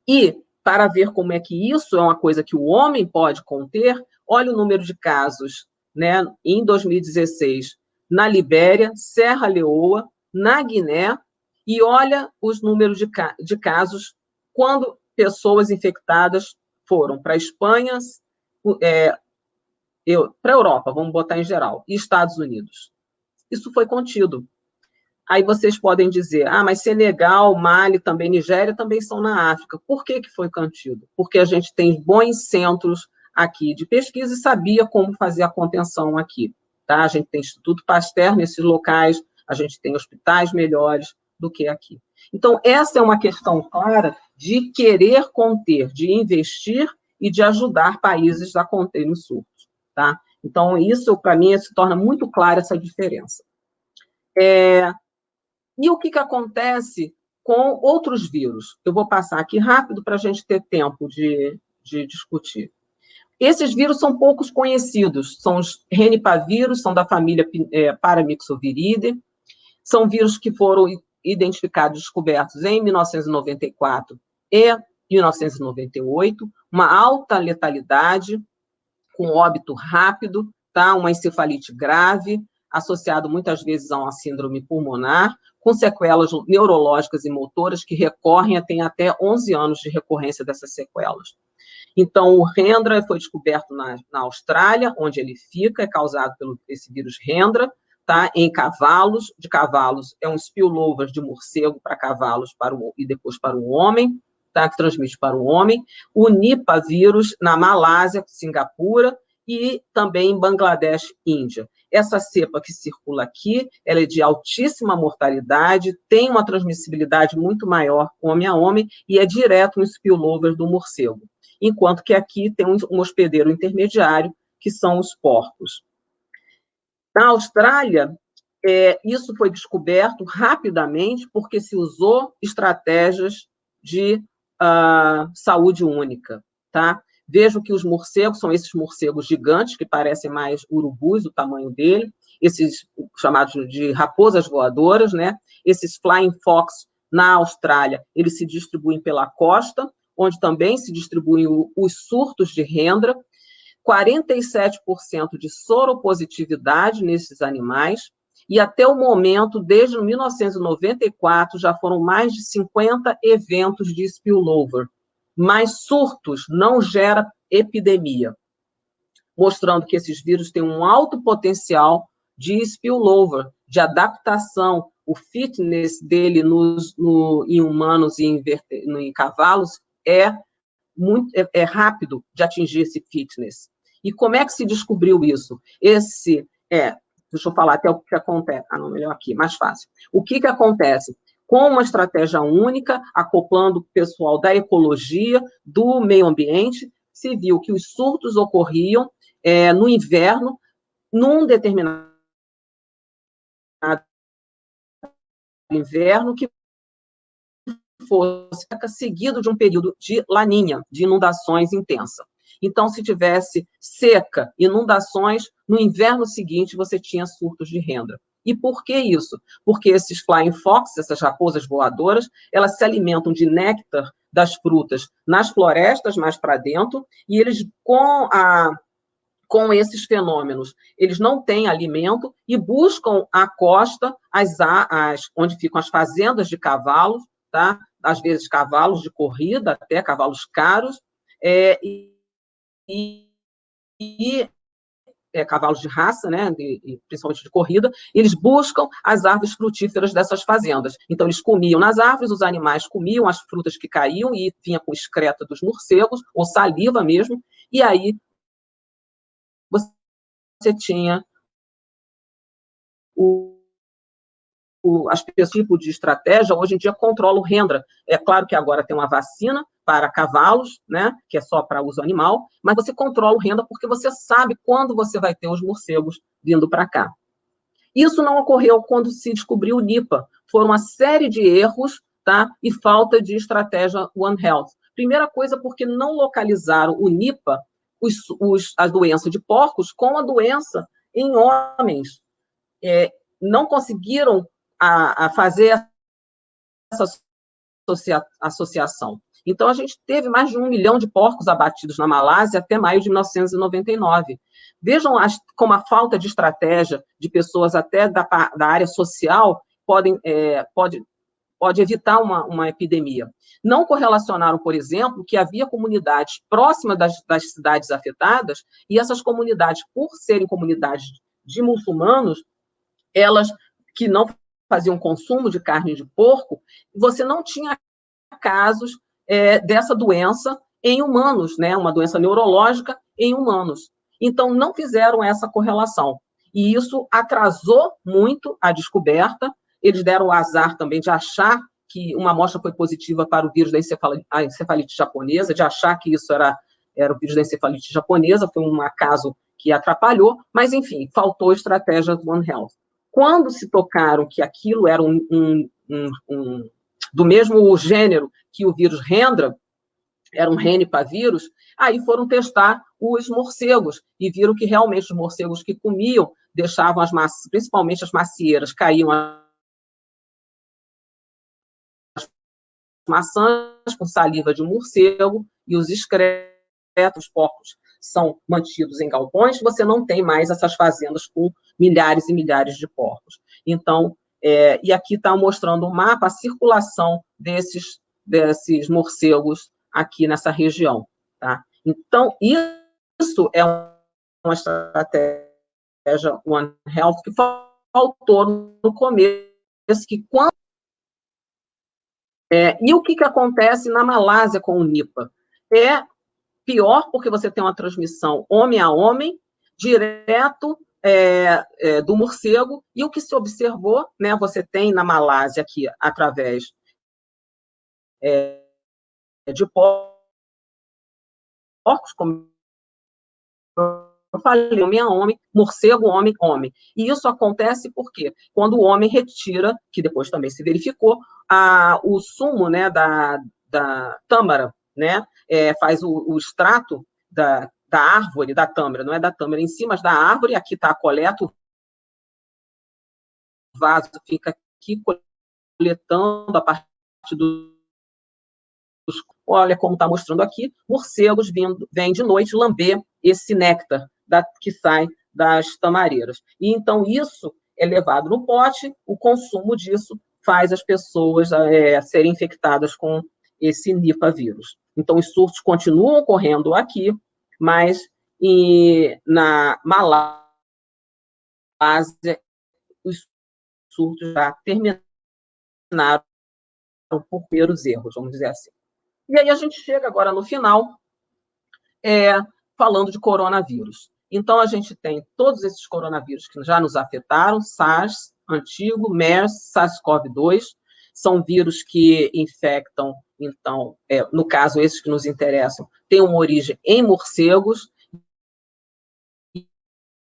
B: e para ver como é que isso é uma coisa que o homem pode conter, olha o número de casos, né, em 2016, na Libéria, Serra Leoa, na Guiné, e olha os números de casos quando pessoas infectadas foram para a Espanha, para a Europa, vamos botar em geral, e Estados Unidos. Isso foi contido. Aí vocês podem dizer, mas Senegal, Mali, também Nigéria, também são na África. Por que foi contido? Porque a gente tem bons centros aqui de pesquisa e sabia como fazer a contenção aqui. Tá? A gente tem Instituto Pasteur nesses locais, a gente tem hospitais melhores do que aqui. Então, essa é uma questão clara de querer conter, de investir e de ajudar países a conter os surtos. Tá? Então, isso, para mim, se torna muito clara essa diferença. E o que acontece com outros vírus? Eu vou passar aqui rápido para a gente ter tempo de discutir. Esses vírus são poucos conhecidos, são os renipavírus, são da família Paramyxoviridae, são vírus que foram identificados, descobertos em 1994 e 1998, uma alta letalidade, com óbito rápido, tá? Uma encefalite grave, associado muitas vezes a uma síndrome pulmonar, com sequelas neurológicas e motoras que tem até 11 anos de recorrência dessas sequelas. Então, o Hendra foi descoberto na Austrália, onde ele fica, é causado esse vírus Hendra, tá? Em cavalos, de cavalos é um spillover de morcego para cavalos e depois para o homem, tá? Que transmite para o homem. O Nipah vírus na Malásia, Singapura, e também em Bangladesh, Índia. Essa cepa que circula aqui, ela é de altíssima mortalidade, tem uma transmissibilidade muito maior homem a homem e é direto um spillover do morcego. Enquanto que aqui tem um hospedeiro intermediário, que são os porcos. Na Austrália, isso foi descoberto rapidamente porque se usou estratégias de saúde única, tá? Vejo que os morcegos são esses morcegos gigantes, que parecem mais urubus, o tamanho dele, esses chamados de raposas voadoras, né? Esses flying fox na Austrália, eles se distribuem pela costa, onde também se distribuem os surtos de Hendra, 47% de soropositividade nesses animais, e até o momento, desde 1994, já foram mais de 50 eventos de spillover. Mas surtos não gera epidemia, mostrando que esses vírus têm um alto potencial de spillover, de adaptação. O fitness dele em humanos e em cavalos é rápido de atingir esse fitness. E como é que se descobriu isso? Deixa eu falar até o que acontece. Não, melhor aqui, mais fácil. O que acontece? Com uma estratégia única, acoplando o pessoal da ecologia, do meio ambiente, se viu que os surtos ocorriam no inverno, num determinado inverno que fosse seguido de um período de laninha, de inundações intensas. Então, se tivesse seca, inundações, no inverno seguinte você tinha surtos de Hendra. E por que isso? Porque esses flying fox, essas raposas voadoras, elas se alimentam de néctar das frutas nas florestas mais para dentro, e eles, com esses fenômenos, eles não têm alimento e buscam a costa, onde ficam as fazendas de cavalos, tá? Às vezes cavalos de corrida, até cavalos caros, cavalos de raça, né, principalmente de corrida, eles buscam as árvores frutíferas dessas fazendas. Então, eles comiam nas árvores, os animais comiam as frutas que caíam e vinha com excreta dos morcegos, ou saliva mesmo, e aí você tinha esse tipo de estratégia, hoje em dia controla o Hendra. É claro que agora tem uma vacina para cavalos, né, que é só para uso animal, mas você controla o Hendra porque você sabe quando você vai ter os morcegos vindo para cá. Isso não ocorreu quando se descobriu o Nipah. Foram uma série de erros, tá, e falta de estratégia One Health. Primeira coisa, porque não localizaram o Nipah, a doença de porcos, com a doença em homens. Não conseguiram fazer essa associação. Então, a gente teve mais de 1 milhão de porcos abatidos na Malásia até maio de 1999. Vejam como a falta de estratégia de pessoas até da área social pode evitar uma epidemia. Não correlacionaram, por exemplo, que havia comunidades próximas das cidades afetadas, e essas comunidades, por serem comunidades de muçulmanos, elas que não faziam consumo de carne de porco, você não tinha casos dessa doença em humanos, né? Uma doença neurológica em humanos. Então, não fizeram essa correlação. E isso atrasou muito a descoberta. Eles deram o azar também de achar que uma amostra foi positiva para o vírus da encefalite japonesa, de achar que isso era o vírus da encefalite japonesa, foi um acaso que atrapalhou, mas, enfim, faltou estratégia do One Health. Quando se tocaram que aquilo era do mesmo gênero que o vírus Hendra, era um renipavírus, aí foram testar os morcegos e viram que realmente os morcegos que comiam deixavam principalmente as macieiras, caíam as maçãs com saliva de morcego e os excretos, porcos são mantidos em galpões, você não tem mais essas fazendas com milhares e milhares de porcos. Então, e aqui está mostrando um mapa, a circulação desses morcegos aqui nessa região. Tá? Então, isso é uma estratégia One Health que faltou no começo, que quando... e o que acontece na Malásia com o Nipah? É pior, porque você tem uma transmissão homem a homem, direto do morcego, e o que se observou, né, você tem na Malásia aqui, através de porcos, como eu falei, homem a homem, morcego, homem, homem. E isso acontece porque quando o homem retira, que depois também se verificou, o sumo, né, da tâmara, né, faz o extrato da árvore, da tâmara, não é da tâmara em si, mas da árvore, aqui está a coleta, o vaso fica aqui coletando a partir olha como está mostrando aqui, morcegos vêm de noite lamber esse néctar que sai das tamareiras. E então isso é levado no pote, o consumo disso faz as pessoas serem infectadas com esse Nipah vírus. Então os surtos continuam ocorrendo aqui, mas na Malásia os surtos já terminaram por primeiros erros, vamos dizer assim. E aí a gente chega agora no final, falando de coronavírus. Então, a gente tem todos esses coronavírus que já nos afetaram, SARS, antigo, MERS, SARS-CoV-2, são vírus que infectam, então, no caso, esses que nos interessam, têm uma origem em morcegos,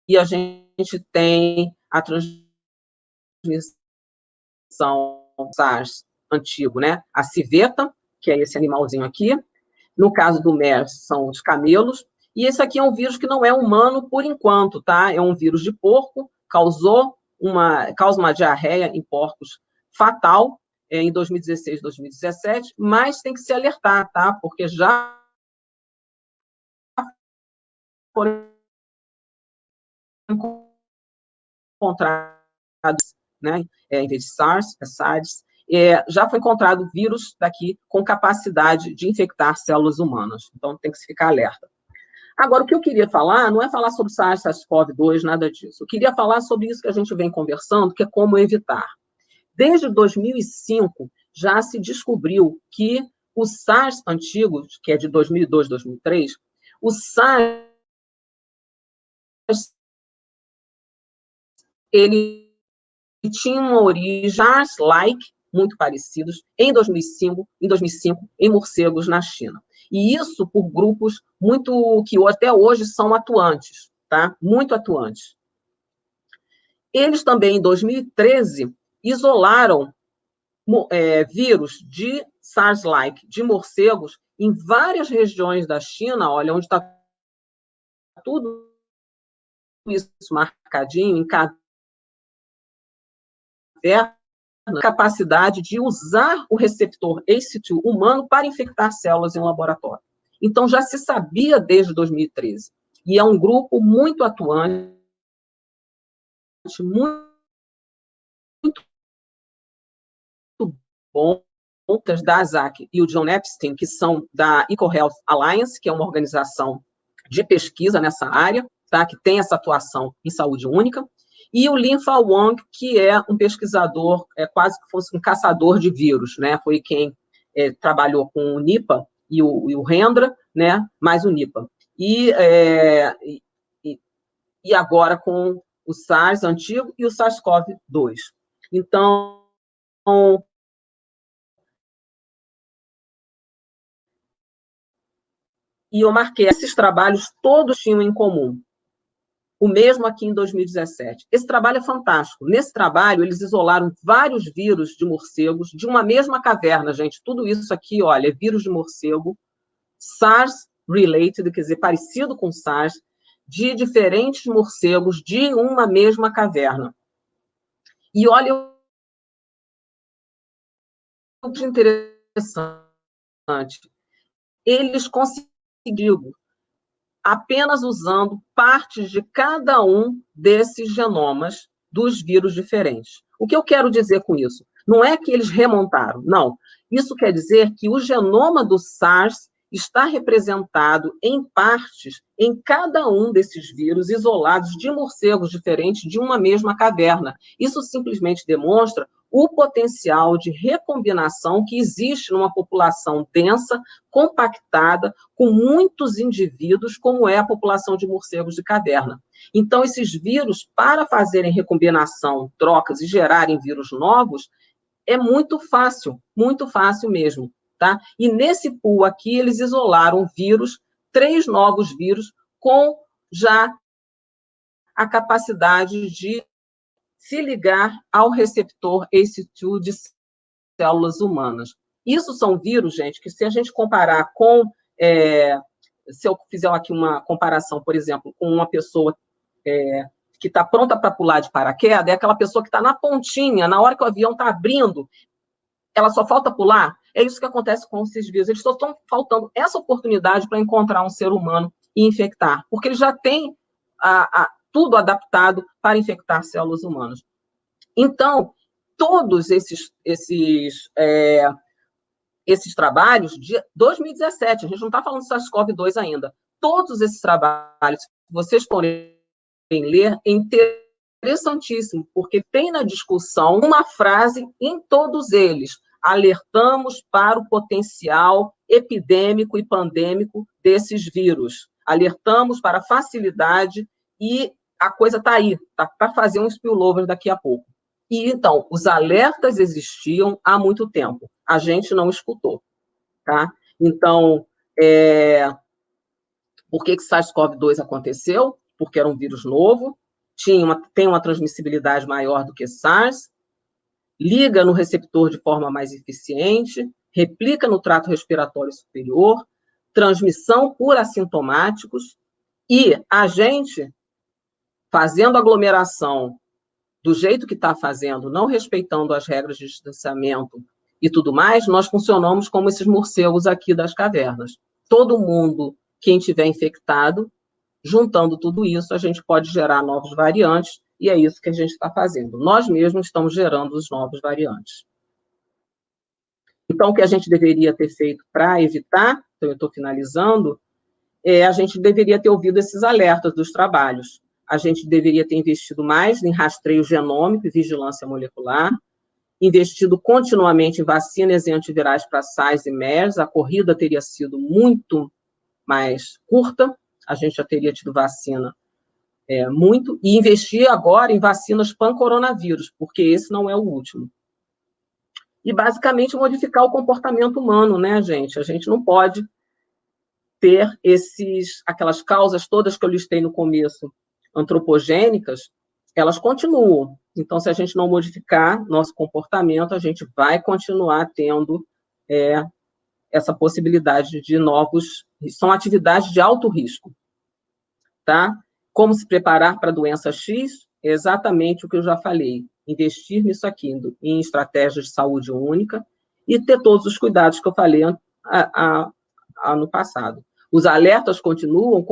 B: e a gente tem a transmissão SARS antigo, né? A civeta, que é esse animalzinho aqui. No caso do MERS, são os camelos. E esse aqui é um vírus que não é humano por enquanto, tá? É um vírus de porco, causa uma diarreia em porcos fatal em 2016, 2017, mas tem que se alertar, tá? Porque já foram encontrados, né? Em vez de SARS, SARS, já foi encontrado vírus daqui com capacidade de infectar células humanas. Então, tem que se ficar alerta. Agora, o que eu queria falar não é falar sobre SARS, SARS-CoV-2, nada disso. Eu queria falar sobre isso que a gente vem conversando, que é como evitar. Desde 2005, já se descobriu que o SARS antigo, que é de 2002, 2003, o SARS, ele tinha uma origem SARS-like, muito parecidos, em 2005, em morcegos na China. E isso por grupos que até hoje são atuantes, tá? Muito atuantes. Eles também, em 2013, isolaram vírus de SARS-like, de morcegos, em várias regiões da China, olha, onde está tudo isso marcadinho, em cada capacidade de usar o receptor ACE2 humano para infectar células em um laboratório. Então, já se sabia desde 2013. E é um grupo muito atuante, muito bom, da ASAC e o John Epstein, que são da EcoHealth Alliance, que é uma organização de pesquisa nessa área, tá? Que tem essa atuação em saúde única, e o Lin-Fa Wang, que é um pesquisador, quase que fosse um caçador de vírus, né? Foi quem trabalhou com o Nipah e o Hendra, né? Mais o Nipah. E agora com o SARS antigo e o SARS-CoV-2. Então, e eu marquei, esses trabalhos todos tinham em comum. O mesmo aqui em 2017. Esse trabalho é fantástico. Nesse trabalho, eles isolaram vários vírus de morcegos de uma mesma caverna, gente. Tudo isso aqui, olha, é vírus de morcego, SARS-related, quer dizer, parecido com SARS, de diferentes morcegos de uma mesma caverna. E olha o que interessante. Eles conseguiram, apenas usando partes de cada um desses genomas dos vírus diferentes. O que eu quero dizer com isso? Não é que eles remontaram, não. Isso quer dizer que o genoma do SARS está representado em partes em cada um desses vírus isolados de morcegos diferentes de uma mesma caverna. Isso simplesmente demonstra o potencial de recombinação que existe numa população densa, compactada, com muitos indivíduos, como é a população de morcegos de caverna. Então, esses vírus, para fazerem recombinação, trocas e gerarem vírus novos, é muito fácil mesmo, tá? E nesse pool aqui, eles isolaram vírus, 3 novos vírus, com já a capacidade de se ligar ao receptor ACE2 de células humanas. Isso são vírus, gente, que se a gente comparar com, se eu fizer aqui uma comparação, por exemplo, com uma pessoa que está pronta para pular de paraquedas, é aquela pessoa que está na pontinha, na hora que o avião está abrindo, ela só falta pular. É isso que acontece com esses vírus. Eles só estão faltando essa oportunidade para encontrar um ser humano e infectar, porque eles já têm tudo adaptado para infectar células humanas. Então, todos esses trabalhos de 2017, a gente não está falando do SARS-CoV-2 ainda, todos esses trabalhos, vocês podem ler, é interessantíssimo, porque tem na discussão uma frase em todos eles: alertamos para o potencial epidêmico e pandêmico desses vírus, alertamos para a facilidade, e a coisa está aí, está para fazer um spillover daqui a pouco. E, então, os alertas existiam há muito tempo, a gente não escutou, tá? Então, por que SARS-CoV-2 aconteceu? Porque era um vírus novo, tem uma transmissibilidade maior do que SARS, liga no receptor de forma mais eficiente, replica no trato respiratório superior, transmissão por assintomáticos, e a gente, fazendo aglomeração do jeito que está fazendo, não respeitando as regras de distanciamento e tudo mais, nós funcionamos como esses morcegos aqui das cavernas. Todo mundo, quem tiver infectado, juntando tudo isso, a gente pode gerar novos variantes, e é isso que a gente está fazendo. Nós mesmos estamos gerando os novos variantes. Então, o que a gente deveria ter feito para evitar, então eu estou finalizando, a gente deveria ter ouvido esses alertas dos trabalhos. A gente deveria ter investido mais em rastreio genômico e vigilância molecular, investido continuamente em vacinas e antivirais para SARS e MERS, a corrida teria sido muito mais curta, a gente já teria tido vacina muito, e investir agora em vacinas pan-coronavírus, porque esse não é o último. E, basicamente, modificar o comportamento humano, né, gente? A gente não pode ter aquelas causas todas que eu listei no começo, antropogênicas, elas continuam. Então, se a gente não modificar nosso comportamento, a gente vai continuar tendo essa possibilidade de novos... São atividades de alto risco, tá? Como se preparar para a doença X? É exatamente o que eu já falei. Investir nisso aqui, em estratégias de saúde única, e ter todos os cuidados que eu falei no passado. Os alertas continuam.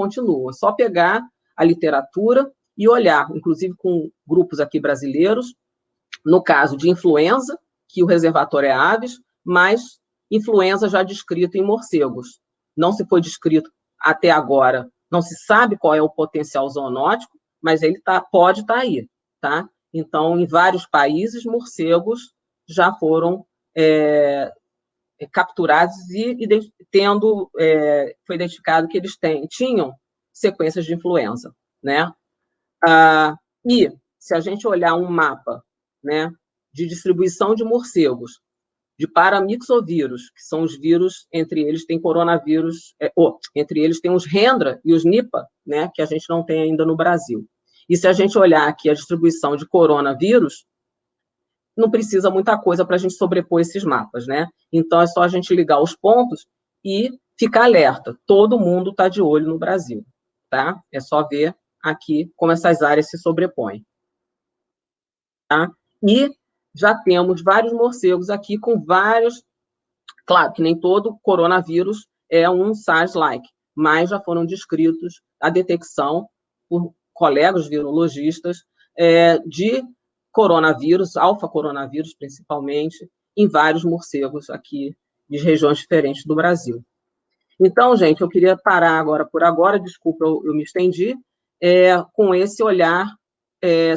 B: É só pegar a literatura e olhar, inclusive com grupos aqui brasileiros, no caso de influenza, que o reservatório é aves, mas influenza já descrito em morcegos. Não se foi descrito até agora, não se sabe qual é o potencial zoonótico, mas ele pode estar aí, tá? Então, em vários países, morcegos já foram capturados e foi identificado que eles tinham sequências de influenza, né? E se a gente olhar um mapa, né, de distribuição de morcegos, de paramyxovírus, que são os vírus, entre eles tem coronavírus, entre eles tem os Hendra e os Nipah, né, que a gente não tem ainda no Brasil. E se a gente olhar aqui a distribuição de coronavírus, não precisa muita coisa para a gente sobrepor esses mapas, né? Então, é só a gente ligar os pontos e ficar alerta. Todo mundo está de olho no Brasil, tá? É só ver aqui como essas áreas se sobrepõem, tá? E já temos vários morcegos aqui com vários... Claro que nem todo coronavírus é um SARS-like, mas já foram descritos a detecção por colegas virologistas de coronavírus, alfa-coronavírus principalmente, em vários morcegos aqui de regiões diferentes do Brasil. Então, gente, eu queria parar agora por agora, desculpa, eu me estendi, com esse olhar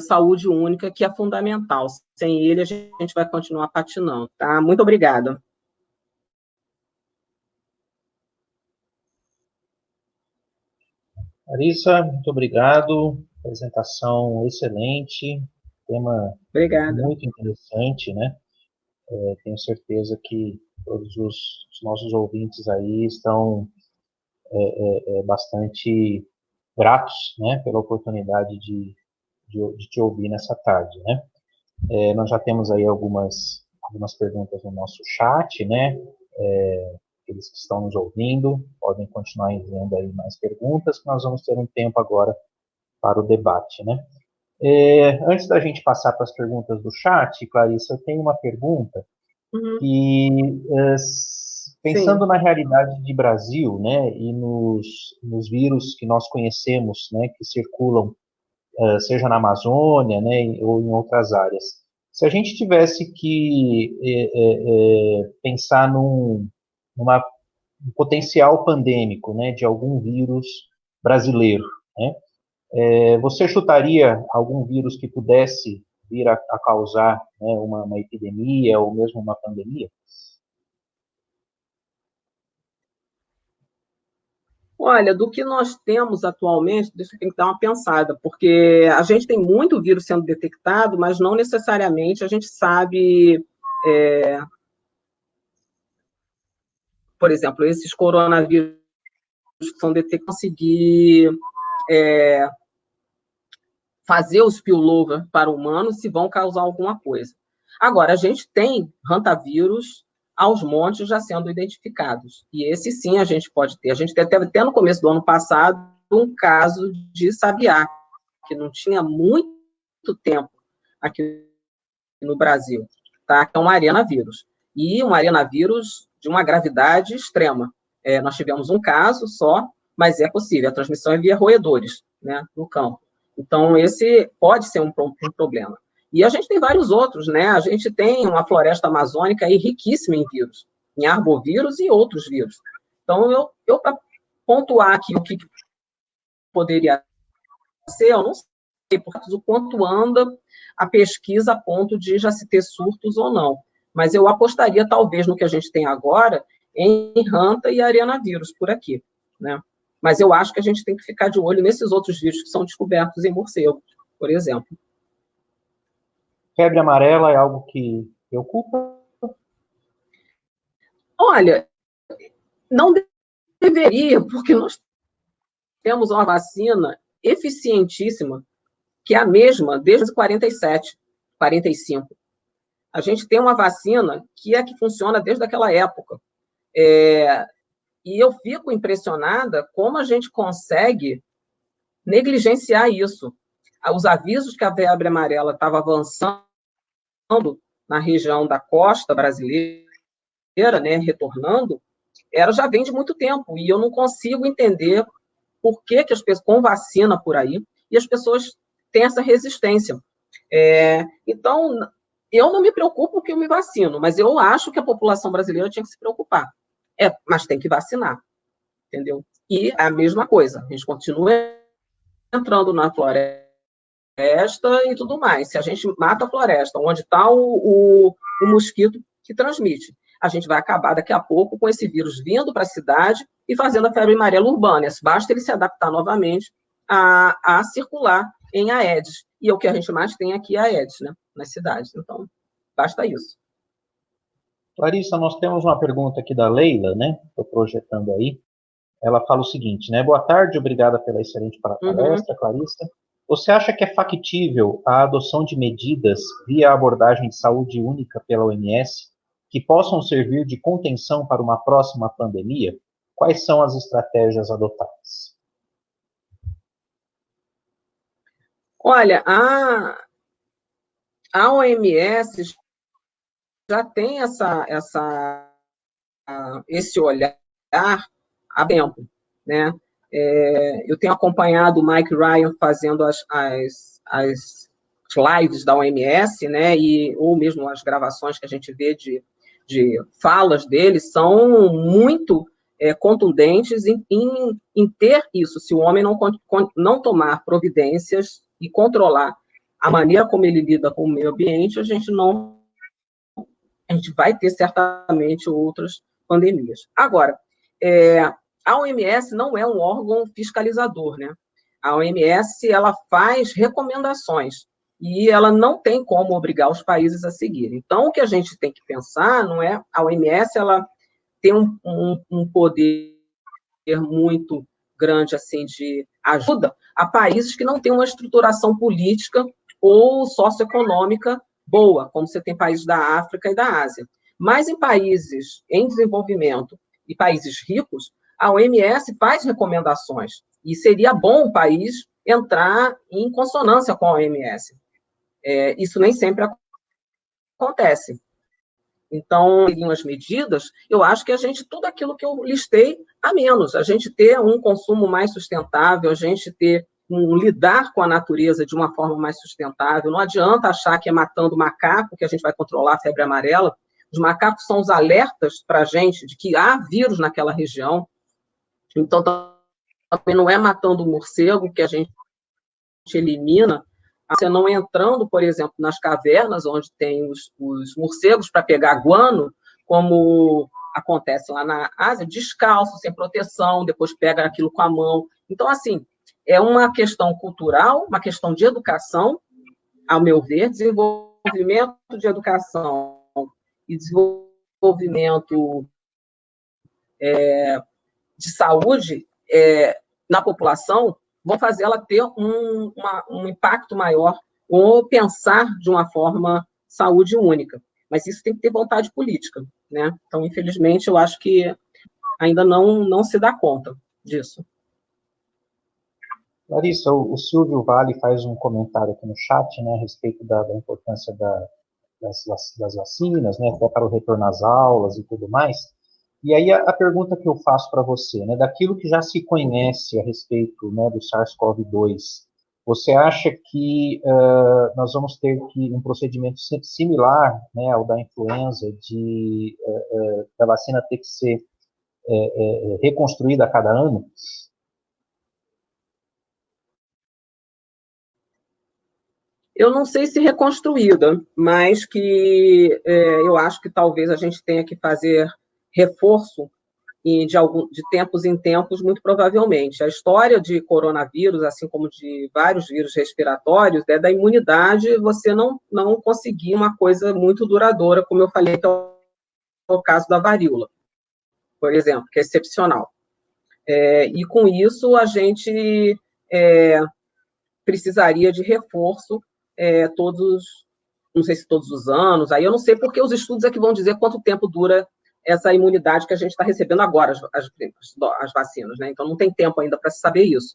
B: saúde única, que é fundamental. Sem ele, a gente vai continuar patinando, tá? Muito obrigada.
A: Larissa, muito obrigado. Apresentação excelente, tema
B: Obrigada.
A: muito interessante, né? Tenho certeza que todos os nossos ouvintes aí estão bastante gratos, né, pela oportunidade de te ouvir nessa tarde, né? Nós já temos aí algumas perguntas no nosso chat, né? Aqueles que estão nos ouvindo podem continuar enviando aí mais perguntas, que nós vamos ter um tempo agora para o debate, né? Antes da gente passar para as perguntas do chat, Clarissa, eu tenho uma pergunta que, pensando
B: Sim.
A: na realidade de Brasil, né, e nos vírus que nós conhecemos, né, que circulam, seja na Amazônia, né, ou em outras áreas, se a gente tivesse que pensar num potencial pandêmico, né, de algum vírus brasileiro, né, você chutaria algum vírus que pudesse vir a causar, né, uma epidemia ou mesmo uma pandemia?
B: Olha, do que nós temos atualmente, deixa eu ter que dar uma pensada, porque a gente tem muito vírus sendo detectado, mas não necessariamente a gente sabe, por exemplo, esses coronavírus que são detectados, conseguir fazer o spillover para humanos se vão causar alguma coisa. Agora, a gente tem hantavírus aos montes já sendo identificados. E esse sim a gente pode ter. A gente teve até no começo do ano passado um caso de sabiá, que não tinha muito tempo aqui no Brasil, tá? Que é um arenavírus. E um arenavírus de uma gravidade extrema. Nós tivemos um caso só, mas é possível. A transmissão é via roedores, né, no campo. Então, esse pode ser um problema. E a gente tem vários outros, né? A gente tem uma floresta amazônica aí riquíssima em vírus, em arbovírus e outros vírus. Então, eu para pontuar aqui o que poderia ser, eu não sei o quanto anda a pesquisa a ponto de já se ter surtos ou não. Mas eu apostaria, talvez, no que a gente tem agora, em hanta e arenavírus por aqui, né? Mas eu acho que a gente tem que ficar de olho nesses outros vírus que são descobertos em morcegos, por exemplo.
A: Febre amarela é algo que preocupa?
B: Olha, não deveria, porque nós temos uma vacina eficientíssima, que é a mesma desde 47, 45. A gente tem uma vacina que é que funciona desde aquela época. E eu fico impressionada como a gente consegue negligenciar isso. Os avisos que a febre amarela estava avançando na região da costa brasileira, né, retornando, já vem de muito tempo, e eu não consigo entender por que as pessoas, com vacina por aí, e as pessoas têm essa resistência. Então, eu não me preocupo que eu me vacino, mas eu acho que a população brasileira tinha que se preocupar. Mas tem que vacinar, entendeu? E é a mesma coisa, a gente continua entrando na floresta e tudo mais. Se a gente mata a floresta, onde está o mosquito que transmite, a gente vai acabar daqui a pouco com esse vírus vindo para a cidade e fazendo a febre amarela urbana. Basta ele se adaptar novamente a circular em Aedes. E o que a gente mais tem aqui é Aedes, né, nas cidades. Então, basta isso.
A: Clarissa, nós temos uma pergunta aqui da Leila, né? Estou projetando aí. Ela fala o seguinte, né? Boa tarde, obrigada pela excelente palestra, Clarissa. Você acha que é factível a adoção de medidas via abordagem de saúde única pela OMS que possam servir de contenção para uma próxima pandemia? Quais são as estratégias adotadas?
B: Olha, a OMS já tem esse olhar há tempo, né? Eu tenho acompanhado o Mike Ryan fazendo as lives da OMS, né? Ou mesmo as gravações que a gente vê de falas dele são muito contundentes em ter isso. Se o homem não tomar providências e controlar a maneira como ele lida com o meio ambiente, a gente vai ter certamente outras pandemias. Agora, a OMS não é um órgão fiscalizador, né? A OMS, ela faz recomendações e ela não tem como obrigar os países a seguirem. Então, o que a gente tem que pensar não é... A OMS, ela tem um poder muito grande, assim, de ajuda a países que não têm uma estruturação política ou socioeconômica boa, como você tem países da África e da Ásia. Mas em países em desenvolvimento e países ricos, a OMS faz recomendações, e seria bom o país entrar em consonância com a OMS. Isso nem sempre acontece. Então, em as medidas, eu acho que tudo aquilo que eu listei, a menos, a gente ter um consumo mais sustentável, a gente ter lidar com a natureza de uma forma mais sustentável. Não adianta achar que é matando macaco que a gente vai controlar a febre amarela. Os macacos são os alertas para a gente de que há vírus naquela região. Então, também não é matando o morcego que a gente elimina, você não entrando, por exemplo, nas cavernas onde tem os morcegos para pegar guano, como acontece lá na Ásia, descalço, sem proteção, depois pega aquilo com a mão. Então, assim, é uma questão cultural, uma questão de educação, ao meu ver, desenvolvimento de educação e desenvolvimento de saúde na população vão fazer ela ter um impacto maior ou pensar de uma forma saúde única. Mas isso tem que ter vontade política, né? Então, infelizmente, eu acho que ainda não se dá conta disso.
A: Larissa, o Silvio Vale faz um comentário aqui no chat, né, a respeito da importância das vacinas, né, até para o retorno às aulas e tudo mais. E aí a pergunta que eu faço para você, né, daquilo que já se conhece a respeito, né, do SARS-CoV-2, você acha que nós vamos ter um procedimento similar, né, ao da influenza, da vacina ter que ser reconstruída a cada ano?
B: Eu não sei se reconstruída, mas que eu acho que talvez a gente tenha que fazer reforço de tempos em tempos, muito provavelmente. A história de coronavírus, assim como de vários vírus respiratórios, é da imunidade você não conseguir uma coisa muito duradoura, como eu falei, que é o caso da varíola, por exemplo, que é excepcional. E com isso a gente precisaria de reforço não sei se todos os anos, aí eu não sei porque os estudos é que vão dizer quanto tempo dura essa imunidade que a gente está recebendo agora, as vacinas, né? Então não tem tempo ainda para se saber isso.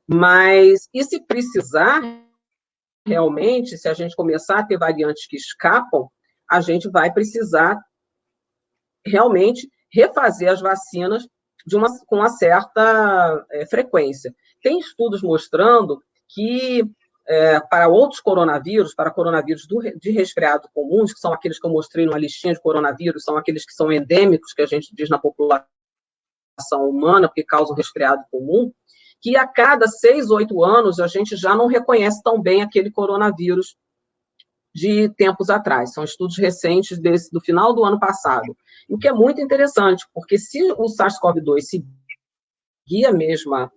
B: Mas, e se precisar, realmente, se a gente começar a ter variantes que escapam, a gente vai precisar realmente refazer as vacinas com uma certa frequência. Tem estudos mostrando que para outros coronavírus, para coronavírus de resfriado comuns, que são aqueles que eu mostrei numa listinha de coronavírus, são aqueles que são endêmicos, que a gente diz na população humana, porque causam resfriado comum, que a cada 6, 8 anos a gente já não reconhece tão bem aquele coronavírus de tempos atrás. São estudos recentes do final do ano passado. O que é muito interessante, porque se o SARS-CoV-2 seguir a mesma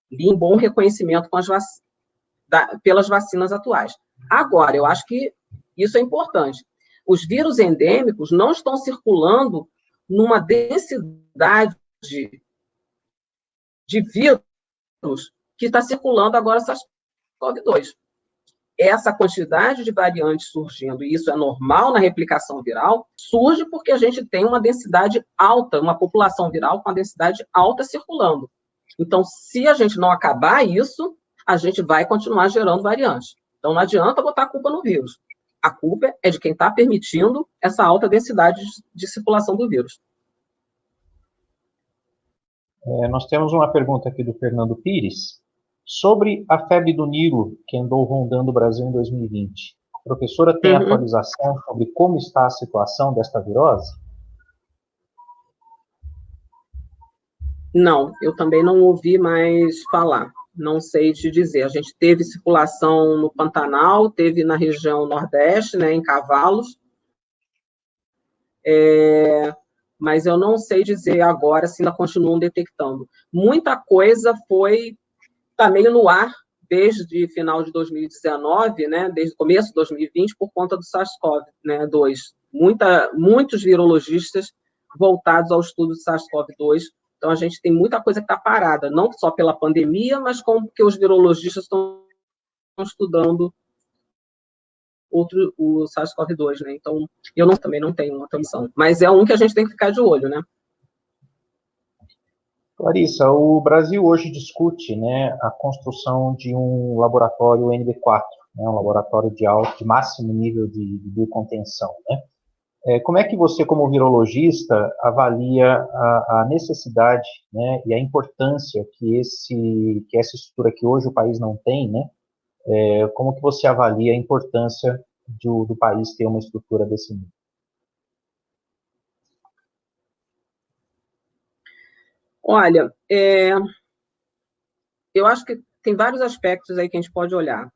B: linha, um bom reconhecimento com pelas vacinas atuais. Agora, eu acho que isso é importante. Os vírus endêmicos não estão circulando numa densidade de vírus que está circulando agora SARS-CoV-2. Essa quantidade de variantes surgindo, e isso é normal na replicação viral, surge porque a gente tem uma densidade alta, uma população viral com uma densidade alta circulando. Então, se a gente não acabar isso, a gente vai continuar gerando variantes. Então, não adianta botar a culpa no vírus. A culpa é de quem está permitindo essa alta densidade de circulação do vírus.
A: Nós temos uma pergunta aqui do Fernando Pires. Sobre a febre do Nilo, que andou rondando o Brasil em 2020, a professora tem atualização sobre como está a situação desta virose?
B: Não, eu também não ouvi mais falar, não sei te dizer. A gente teve circulação no Pantanal, teve na região Nordeste, né, em Cavalos, mas eu não sei dizer agora se ainda continuam detectando. Muita coisa está meio no ar desde final de 2019, né, desde o começo de 2020, por conta do SARS-CoV, né, 2. Muitos virologistas voltados ao estudo do SARS-CoV-2. Então, a gente tem muita coisa que está parada, não só pela pandemia, mas como porque os virologistas estão estudando o SARS-CoV-2, né? Então, também não tenho uma atenção, mas é um que a gente tem que ficar de olho, né?
A: Clarissa, o Brasil hoje discute, né, a construção de um laboratório NB4, né, um laboratório de máximo nível de biocontenção, né? Como é que você, como virologista, avalia a necessidade, né, e a importância que essa estrutura que hoje o país não tem, né? Como que você avalia a importância do país ter uma estrutura desse nível?
B: Olha, eu acho que tem vários aspectos aí que a gente pode olhar.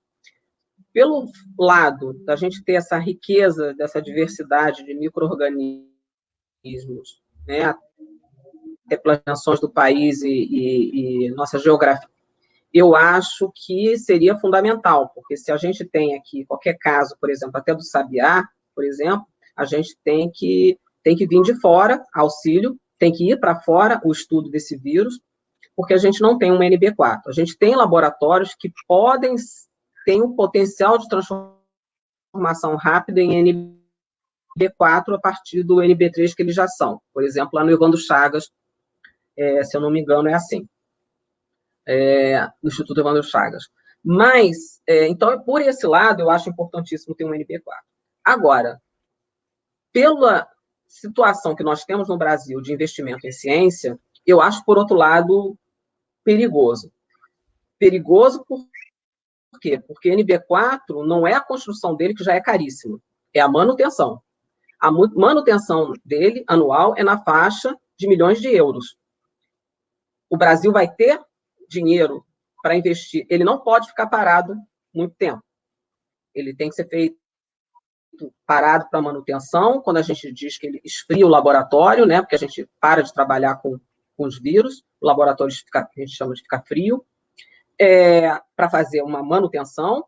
B: Pelo lado da gente ter essa riqueza, dessa diversidade de micro-organismos, né, até pelas dimensões do país e nossa geografia, eu acho que seria fundamental, porque se a gente tem aqui qualquer caso, por exemplo, até do sabiá, por exemplo, a gente tem que vir de fora, auxílio, tem que ir para fora o estudo desse vírus, porque a gente não tem um NB4. A gente tem laboratórios que têm um potencial de transformação rápida em NB4 a partir do NB3 que eles já são. Por exemplo, lá no Evandro Chagas, se eu não me engano, é assim. No Instituto Evandro Chagas. Mas, então, por esse lado, eu acho importantíssimo ter um NB4. Agora, pela situação que nós temos no Brasil de investimento em ciência, eu acho, por outro lado, perigoso. Perigoso por quê? Porque NB4 não é a construção dele, que já é caríssima, é a manutenção. A manutenção dele, anual, é na faixa de milhões de euros. O Brasil vai ter dinheiro para investir, ele não pode ficar parado muito tempo. Ele tem que ser feito parado para manutenção, quando a gente diz que ele esfria o laboratório, né, porque a gente para de trabalhar com os vírus, o laboratório a gente chama de ficar frio, para fazer uma manutenção,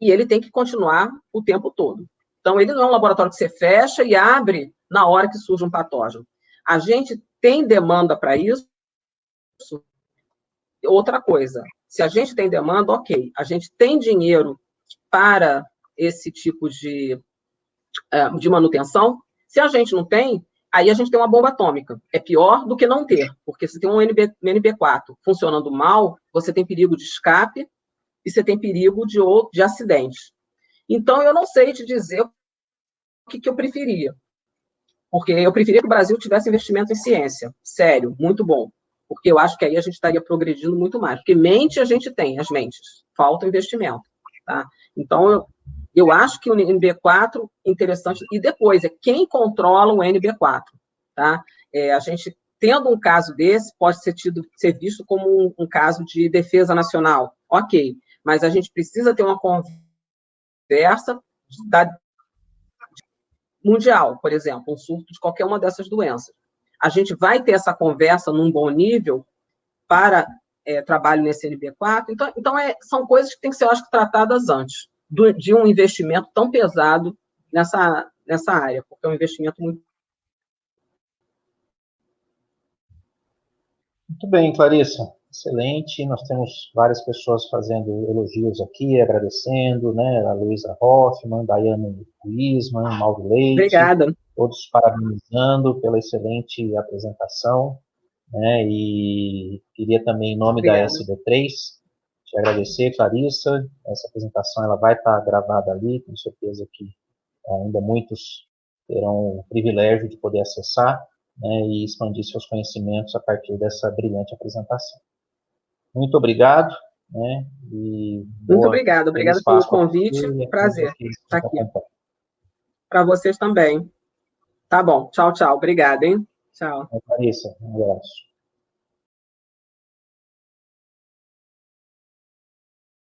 B: e ele tem que continuar o tempo todo. Então, ele não é um laboratório que você fecha e abre na hora que surge um patógeno. A gente tem demanda para isso. Outra coisa, se a gente tem demanda, ok. A gente tem dinheiro para esse tipo de manutenção. Se a gente não tem, aí a gente tem uma bomba atômica. É pior do que não ter, porque se tem um NB4 funcionando mal, você tem perigo de escape e você tem perigo de acidente. Então, eu não sei te dizer o que eu preferia, porque eu preferia que o Brasil tivesse investimento em ciência, sério, muito bom, porque eu acho que aí a gente estaria progredindo muito mais, porque mente a gente tem, as mentes, falta investimento, tá? Então, eu acho que o NB4 interessante, e depois, quem controla o NB4, tá? A gente, tendo um caso desse, pode ser visto como um caso de defesa nacional, ok, mas a gente precisa ter uma conversa mundial, por exemplo, um surto de qualquer uma dessas doenças. A gente vai ter essa conversa num bom nível para trabalho nesse NB4, então são coisas que têm que ser, eu acho, tratadas antes de um investimento tão pesado nessa área, porque é um investimento muito...
A: Muito bem, Clarissa. Excelente. Nós temos várias pessoas fazendo elogios aqui, agradecendo, né? A Luísa Hoffmann, Daiane Wiesmann, Mauro Leite,
B: Obrigada.
A: todos parabenizando pela excelente apresentação, né? E queria também, em nome da SB3, te agradecer, Clarissa. Essa apresentação ela vai estar gravada ali, com certeza que ainda muitos terão o privilégio de poder acessar, né, e expandir seus conhecimentos a partir dessa brilhante apresentação. Muito obrigado, né, e
B: muito obrigada pelo convite, prazer estar aqui. Para vocês também. Tá bom, tchau, obrigada, hein? Tchau.
A: Clarissa, um abraço.